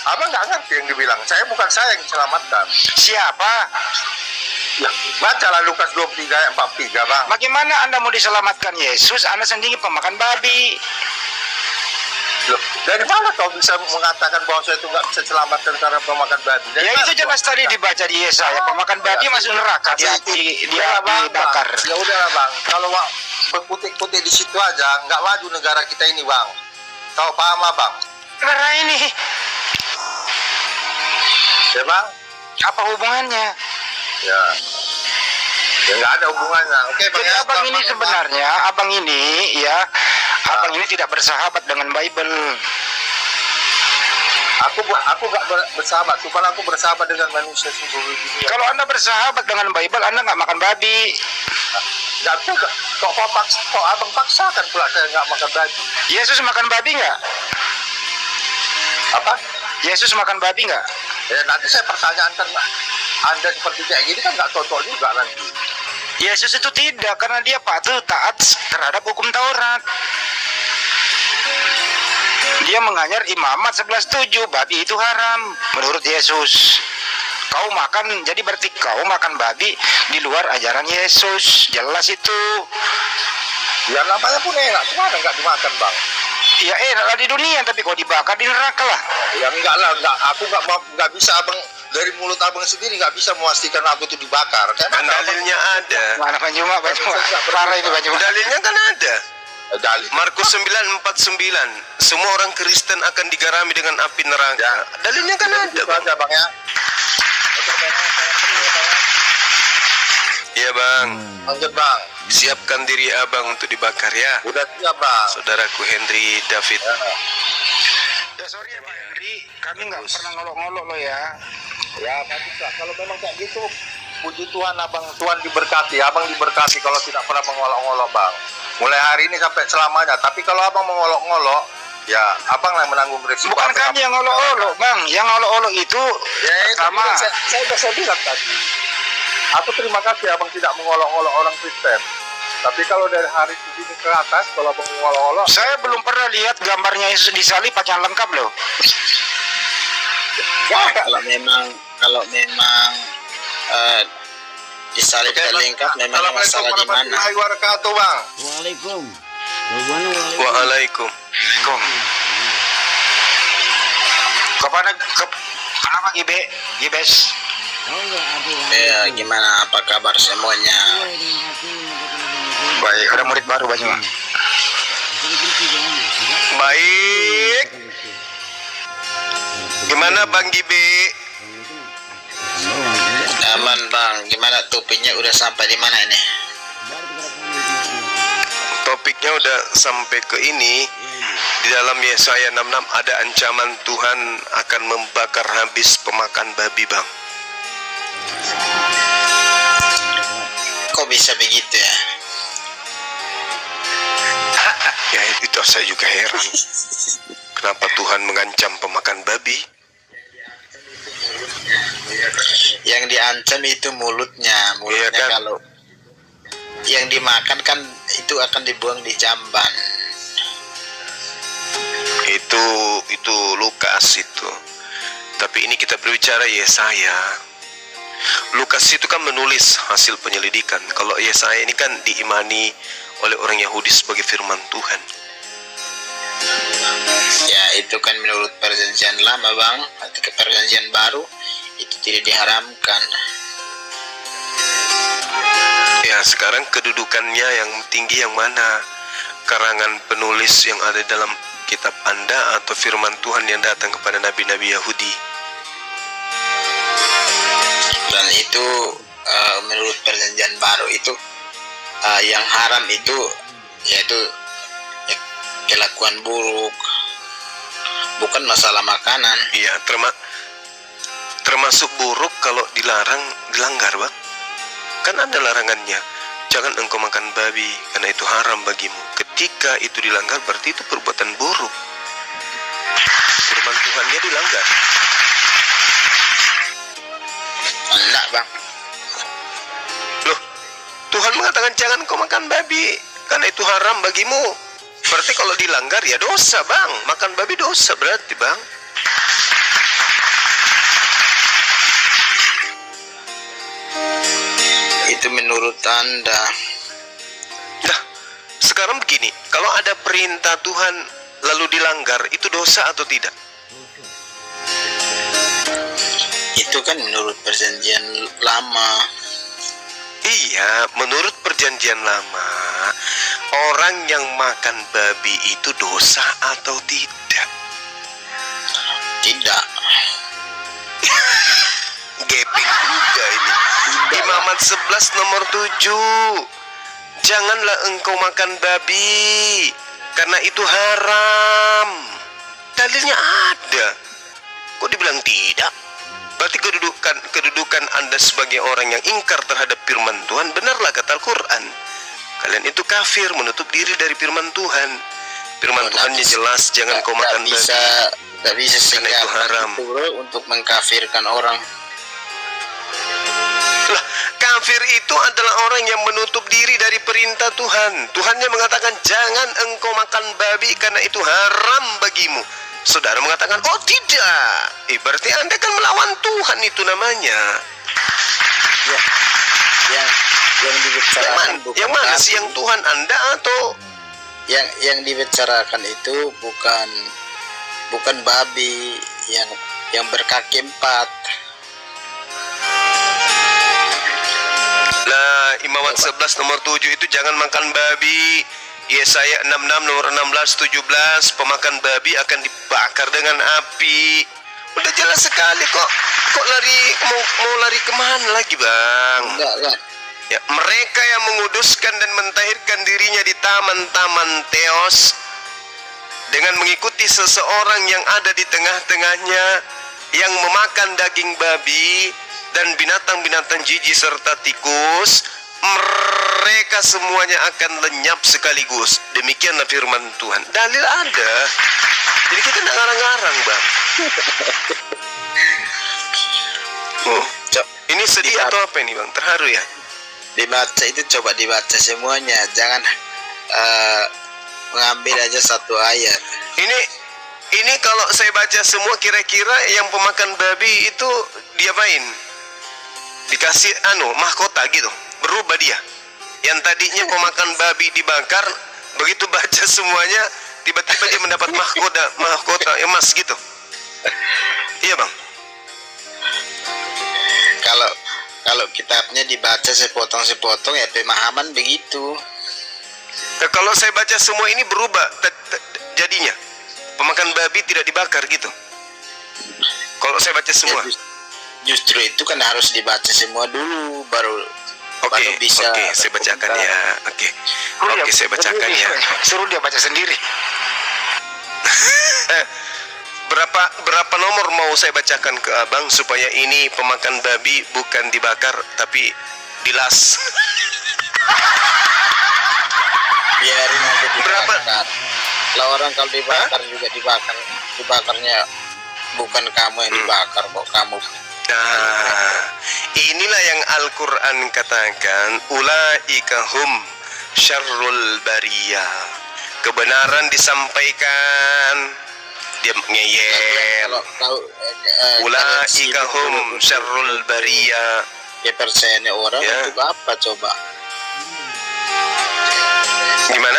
Abang nggak ngerti yang dibilang. Bukan saya yang diselamatkan. Siapa? Ya, bacalah Lukas 23 ayat 43, Bang. Bagaimana Anda mau diselamatkan Yesus? Anda sendiri pemakan babi. Loh, dari mana kau bisa mengatakan bahwa saya itu nggak bisa selamatkan karena pemakan babi? Dari Ya mana itu kau jelas tadi mengatakan? dibaca di Yesaya, pemakan babi masuk neraka, dia Udahlah, Bang, dibakar. Bang. Ya udahlah, Bang. Kalau berkutik-kutik di situ aja, nggak maju negara kita ini, Bang. Kau paham, Bang? Karena ini Ya, Bang? apa hubungannya? Ya. Ya nggak ada hubungannya. Oke, Bang. Jadi ya, abang Bang, ini Bang. sebenarnya, abang ini ya, abang ini tidak bersahabat dengan Bible. Aku nggak bersahabat. Cuma aku bersahabat dengan manusia seluruh dunia. Kalau Anda bersahabat dengan Bible, Anda nggak makan babi. Nggak juga. Kok abang paksakan pula saya nggak makan babi? Yesus makan babi nggak? Apa? Yesus makan babi nggak? Ya nanti saya pertanyakan Anda seperti kayak gini kan nggak cocok juga nanti. Yesus itu tidak, karena dia patuh taat terhadap hukum Taurat. Dia mengajar imamat 11:7, babi itu haram menurut Yesus. Kau makan, jadi berarti kau makan babi di luar ajaran Yesus. Jelas itu. Ya namanya pun enak, cuma enggak dimakan bang. Ya enak lah di dunia, tapi kau dibakar di neraka lah. Ya enggak lah, aku enggak bisa abang, dari mulut abang sendiri nggak bisa memastikan aku itu dibakar. Kan dalilnya ada. Mana Pak Juma, parah itu Pak Juma. Dalilnya kan ada. Dalil. Markus 9:49, semua orang Kristen akan digarami dengan api neraka. Ya. Dalilnya kan ada, Itu Bang. aja bang ya. Iya, Bang. Lanjut bang. Siapkan diri Abang untuk dibakar ya. Udah siap bang. Saudaraku Henry David. Ya. Ya sorry ya Pak Henry, kami nggak pernah ngolok-ngolok lo ya. Ya bagus lah. Kalau memang kayak gitu, puji Tuhan abang, Tuhan diberkati, abang diberkati kalau tidak pernah mengolok-ngolok bang. Mulai hari ini sampai selamanya. Tapi kalau abang mengolok-ngolok, ya abang yang menanggung resiko. Bukan kami yang ngolok-ngolok Bang, yang ngolok-ngolok itu Ya, itu pertama. saya udah bilang tadi. Aku terima kasih abang tidak mengolok-olok orang Kristen. Tapi kalau dari hari ini ke atas, kalau abang mengolok-olok, Saya belum pernah lihat gambarnya Yesus disalib pakai lengkap loh. ya, kalau memang disalib dan lengkap, memang masalah di mana? Assalamualaikum warahmatullahi wabarakatuh bang. Waalaikum. Waalaikum. Kenapa Gibes? Ya, gimana? Apa kabar semuanya? Baik, ada murid baru Pak Juma. Baik. Gimana Bang Gibe? Aman bang. Gimana topiknya udah sampai di mana ini? Topiknya udah sampai ke ini. Di dalam Yesaya 66 ada ancaman Tuhan akan membakar habis pemakan babi, Bang. Kok bisa begitu ya? Ya itu saya juga heran. Kenapa Tuhan mengancam pemakan babi? Yang diancam itu mulutnya Iya kan? Kalau yang dimakan kan itu akan dibuang di jamban. Itu Lukas itu. Tapi ini kita berbicara Yesaya. Lukas itu kan menulis hasil penyelidikan. Kalau Yesaya ini kan diimani oleh orang Yahudi sebagai firman Tuhan. Ya itu kan menurut perjanjian lama bang. Ketika perjanjian baru itu tidak diharamkan. Ya sekarang kedudukannya yang tinggi yang mana? Karangan penulis yang ada dalam kitab Anda atau firman Tuhan yang datang kepada nabi-nabi Yahudi? Dan itu menurut perjanjian baru itu yang haram itu yaitu kelakuan buruk, bukan masalah makanan. Iya, termasuk buruk kalau dilanggar, Bang. Kan ada larangannya. Jangan engkau makan babi karena itu haram bagimu. Ketika itu dilanggar berarti itu perbuatan buruk. Firman Tuhannya dilanggar. Enggak bang. Loh, Tuhan mengatakan jangan kau makan babi karena itu haram bagimu. Berarti kalau dilanggar ya dosa, Bang. Makan babi dosa berarti, Bang. Itu menurut Anda. Nah, sekarang begini, kalau ada perintah Tuhan lalu dilanggar, itu dosa atau tidak? Itu kan menurut perjanjian lama. Iya, menurut perjanjian lama, orang yang makan babi itu dosa atau tidak? Tidak. Gaping juga ini. Imamat 11 nomor 7. Janganlah engkau makan babi karena itu haram. Dalilnya ada. Kok dibilang tidak? Berarti kedudukan Anda sebagai orang yang ingkar terhadap firman Tuhan, benarlah kata Al-Quran. Kalian itu kafir, menutup diri dari firman Tuhan. Firman Tuhannya jelas, jangan kau makan babi. Tidak bisa karena itu haram. untuk mengkafirkan orang. Lah, Kafir itu adalah orang yang menutup diri dari perintah Tuhan. Tuhannya mengatakan jangan engkau makan babi karena itu haram bagimu. Saudara mengatakan oh tidak, berarti Anda kan melawan Tuhan itu namanya. Ya, yang dibicarakan Yang mana sih yang Tuhan Anda atau yang dibicarakan itu bukan babi yang berkaki 4. Lah, Imamat 11 nomor 7 itu jangan makan babi. Yesaya 66 nomor 16 17 pemakan babi akan dibakar dengan api. Udah jelas sekali kok. Kok mau lari kemana lagi, Bang? Enggak lah. Ya, mereka yang menguduskan dan mentahirkan dirinya di taman-taman Theos dengan mengikuti seseorang yang ada di tengah-tengahnya yang memakan daging babi dan binatang-binatang jijik serta tikus, mereka semuanya akan lenyap sekaligus. Demikianlah firman Tuhan. Dalil ada. Jadi kita nggak ngarang-ngarang, Bang. Ini sedih atau apa ini, Bang? Terharu ya? Dibaca itu, coba dibaca semuanya, jangan mengambil aja satu ayat. Ini kalau saya baca semua, kira-kira yang pemakan babi itu diapain? Dikasih mahkota gitu, berubah dia. Yang tadinya pemakan babi dibakar, begitu baca semuanya tiba-tiba dia mendapat mahkota emas gitu. Iya, Bang. Kalau kitabnya dibaca sepotong-sepotong ya pemahaman begitu. Nah, kalau saya baca semua ini berubah jadinya pemakan babi tidak dibakar gitu. Kalau saya baca semua. Ya, justru itu kan harus dibaca semua dulu baru bisa. Oke, saya bacakan ya. Oke, saya bacakan ya. Suruh dia baca sendiri. Berapa nomor mau saya bacakan ke Abang supaya ini pemakan babi bukan dibakar tapi dilas? Biarin aja Berapa? dibakar. Lah orang kalau dibakar juga dibakarnya bukan kamu yang dibakar kok, kamu. Nah, inilah yang Al-Quran katakan, ulaika hum syarrul bariyah. Kebenaran disampaikan, dia ngeyel. Ulaika hum syarrul bariyah. Kepercayaannya orang Ya. itu apa coba?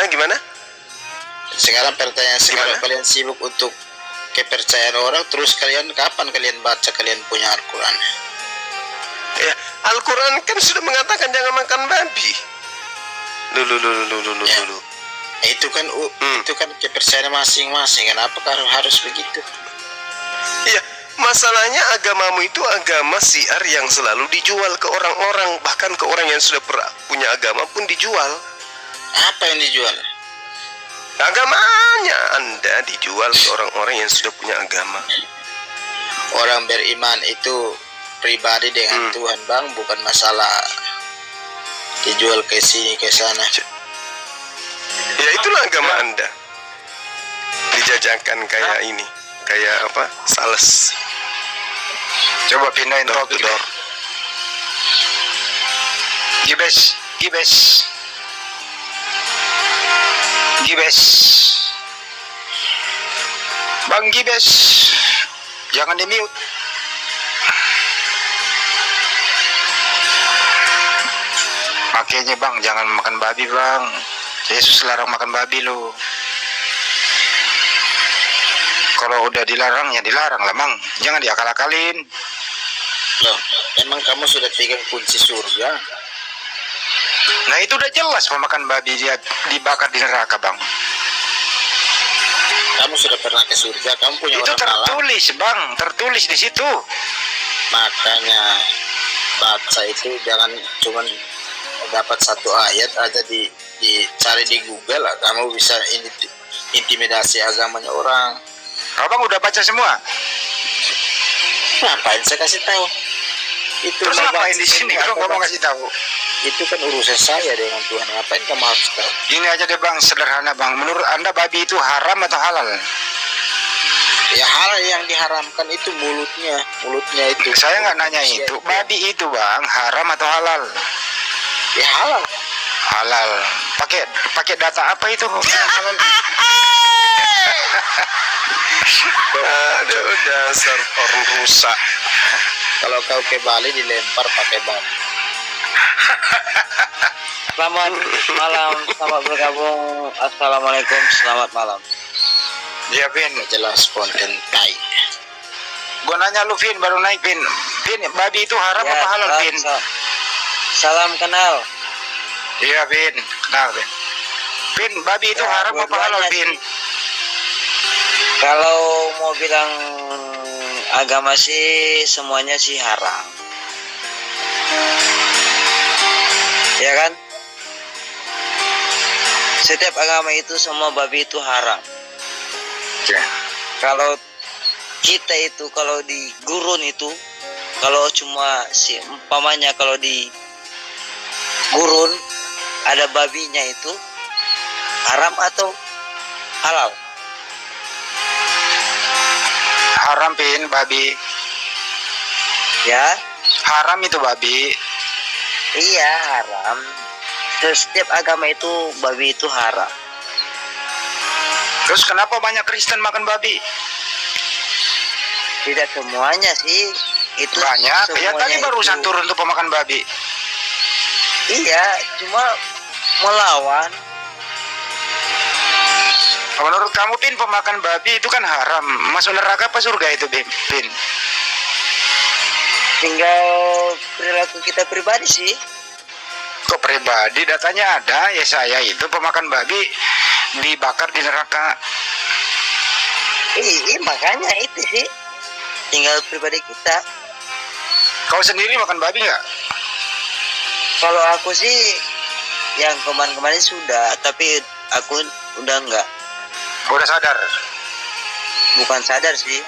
Gimana? Sekarang pertanyaan, sekarang Gimana? kalian sibuk untuk kepercayaan orang, terus kalian kapan kalian baca, kalian punya Al-Quran? Ya, Al-Quran kan sudah mengatakan jangan makan babi. Ya. Itu kan itu kan kepercayaan masing-masing. Kenapa harus begitu? Iya, masalahnya agamamu itu agama syiar yang selalu dijual ke orang-orang, bahkan ke orang yang sudah punya agama pun dijual. Apa yang dijual? Agamanya Anda dijual ke orang-orang yang sudah punya agama. Orang beriman itu pribadi dengan Tuhan, Bang, bukan masalah dijual ke sini ke sana. Ya itulah agama Anda. Dijajakan kayak ini, kayak apa? Sales. Coba pindahin Door topik to door. Gibes. Bang Gibes, jangan di-mute. Makanya Bang, jangan makan babi Bang. Yesus larang makan babi lo. Kalau udah dilarang ya dilarang lah Bang. Jangan diakal-akalin. Loh, emang kamu sudah pegang kunci surga? Nah itu udah jelas pemakan babi dia dibakar di neraka Bang. Kamu sudah pernah ke surga? Kamu punya Itu orang malam? tertulis Bang, tertulis di situ. Makanya baca itu jangan cuma dapat satu ayat aja dicari di Google lah. Kamu bisa intimidasi agamanya orang. Abang udah baca semua? Ngapain saya kasih tahu? Itu Terus mau ngapain baca di sini apa, kalau kamu Bang? kasih tahu? Itu kan urusan saya dengan Tuhan. Ngapain kamu harus tahu? Gini aja deh Bang, sederhana Bang. Menurut Anda babi itu haram atau halal? Ya hal yang diharamkan itu mulutnya itu. Saya nggak nanya itu. Babi itu bang, haram atau halal? Ya halal. Halal. Pakai data apa itu? Halal. Aduh, dasar orang rusak. Kalau kau ke Bali dilempar pakai batu. Selamat malam, selamat bergabung. Assalamualaikum, selamat malam. Ya Vin, Jelas konten tai. gua nanya lu Vin, baru naik Vin. Vin, babi itu haram apa halal Vin? Salam kenal. Iya Vin, kenal Vin. Vin, babi itu Ya, haram apa dua-duanya halal sih. Vin? Kalau mau bilang agama sih semuanya sih haram. Ya kan? Setiap agama itu semua babi itu haram. Ya. Kalau kita itu kalau di gurun itu, kalau cuma si umpamanya kalau di gurun ada babinya itu haram atau halal? Haram Vin, babi. Ya, Haram itu babi. iya haram. Setiap agama itu babi itu haram. Terus kenapa banyak Kristen makan babi? Tidak semuanya sih. Itu Banyak. Ya semuanya tadi barusan itu. turun tuh pemakan babi. Iya, cuma melawan. Menurut kamu Vin, pemakan babi itu kan haram. Masuk neraka apa surga itu Vin? Tinggal perilaku kita pribadi sih. Kok pribadi datanya ada? Ya saya itu pemakan babi dibakar di neraka. Makanya itu sih. Tinggal pribadi kita. Kau sendiri makan babi nggak? Kalau aku sih yang kemarin-kemarin sudah, tapi aku udah enggak. Udah sadar? Bukan sadar sih.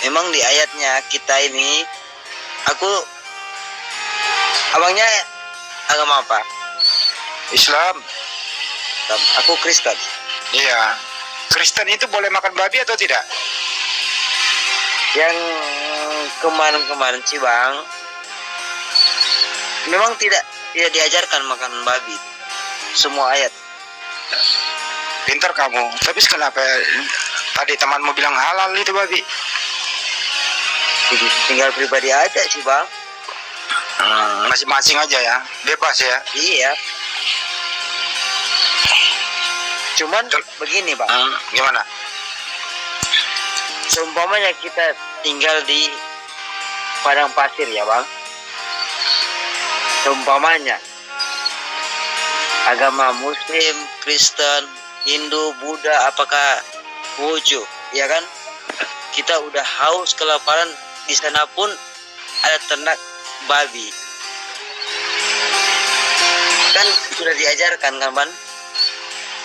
Memang di ayatnya kita ini, abangnya agama apa? Islam. Aku Kristen. Iya. Kristen itu boleh makan babi atau tidak? Yang kemarin-kemarin sih bang, memang tidak diajarkan makan babi. Semua ayat. Pintar kamu. Tapi kenapa tadi temanmu bilang halal itu babi? Tinggal pribadi aja sih bang. Masing-masing aja ya, bebas ya. Iya. Cuman begini bang. Gimana? Seumpamanya kita tinggal di padang pasir ya bang. Seumpamanya agama Muslim, Kristen, Hindu, Buddha, apakah Wuju, ya kan? Kita udah haus kelaparan, di sana pun ada ternak babi. Kan sudah diajarkan kan bang?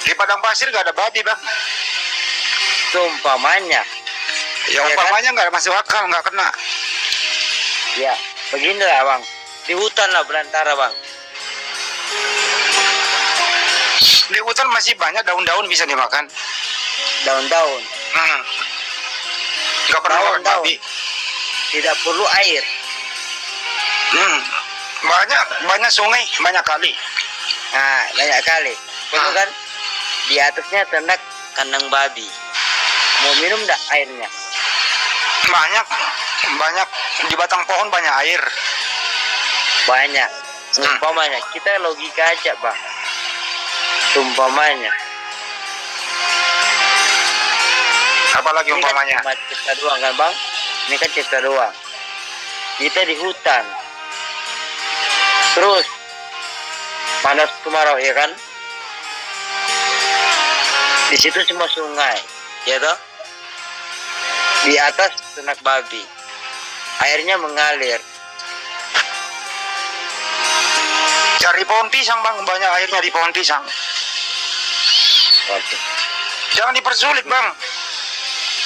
Di padang pasir nggak ada babi bang. Seumpamanya. Ya umpamanya nggak masuk akal, nggak kena. Ya, beginilah bang. Di hutan lah belantara bang. Di hutan masih banyak daun-daun bisa dimakan. Daun-daun. Nggak pernah makan Daun-daun. babi. Tidak perlu air. Banyak sungai, banyak kali. Nah, banyak kali. Betul kan? Di atasnya ternak kandang babi. Mau minum enggak airnya? Banyak di batang pohon banyak air. Banyak. Umpamanya, kita logika aja bang. Umpamanya. Apalagi umpamanya? Ini kan cuma cerita doang kan bang? Ini kan cerita doang. Kita di hutan. Terus panas kemarau ya kan? Di situ cuma sungai, ya toh? Di atas ternak babi. Airnya mengalir. Cari pohon pisang bang, banyak airnya di pohon pisang. Oke. Jangan dipersulit bang.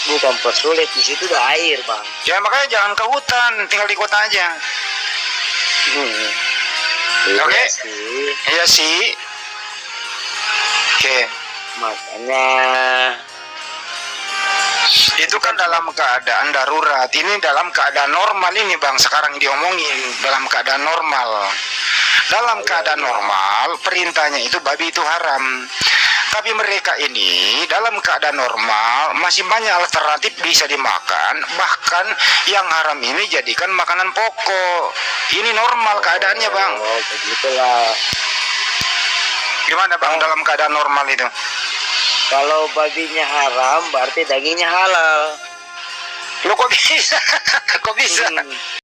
Bukan persulit, di situ ada air bang. Ya makanya jangan ke hutan, tinggal di kota aja. Iya Oke. sih. Iya sih. Oke. Makanya Itu kan dalam keadaan darurat. Ini dalam keadaan normal ini Bang, sekarang diomongin dalam keadaan normal. Dalam keadaan normal, perintahnya itu babi itu haram. Tapi mereka ini dalam keadaan normal masih banyak alternatif bisa dimakan. Bahkan yang haram ini jadikan makanan pokok. Ini normal keadaannya Bang. Oh, begitulah. Gimana Bang dalam keadaan normal itu? Kalau babinya haram berarti dagingnya halal. Lo kok bisa? Kok bisa?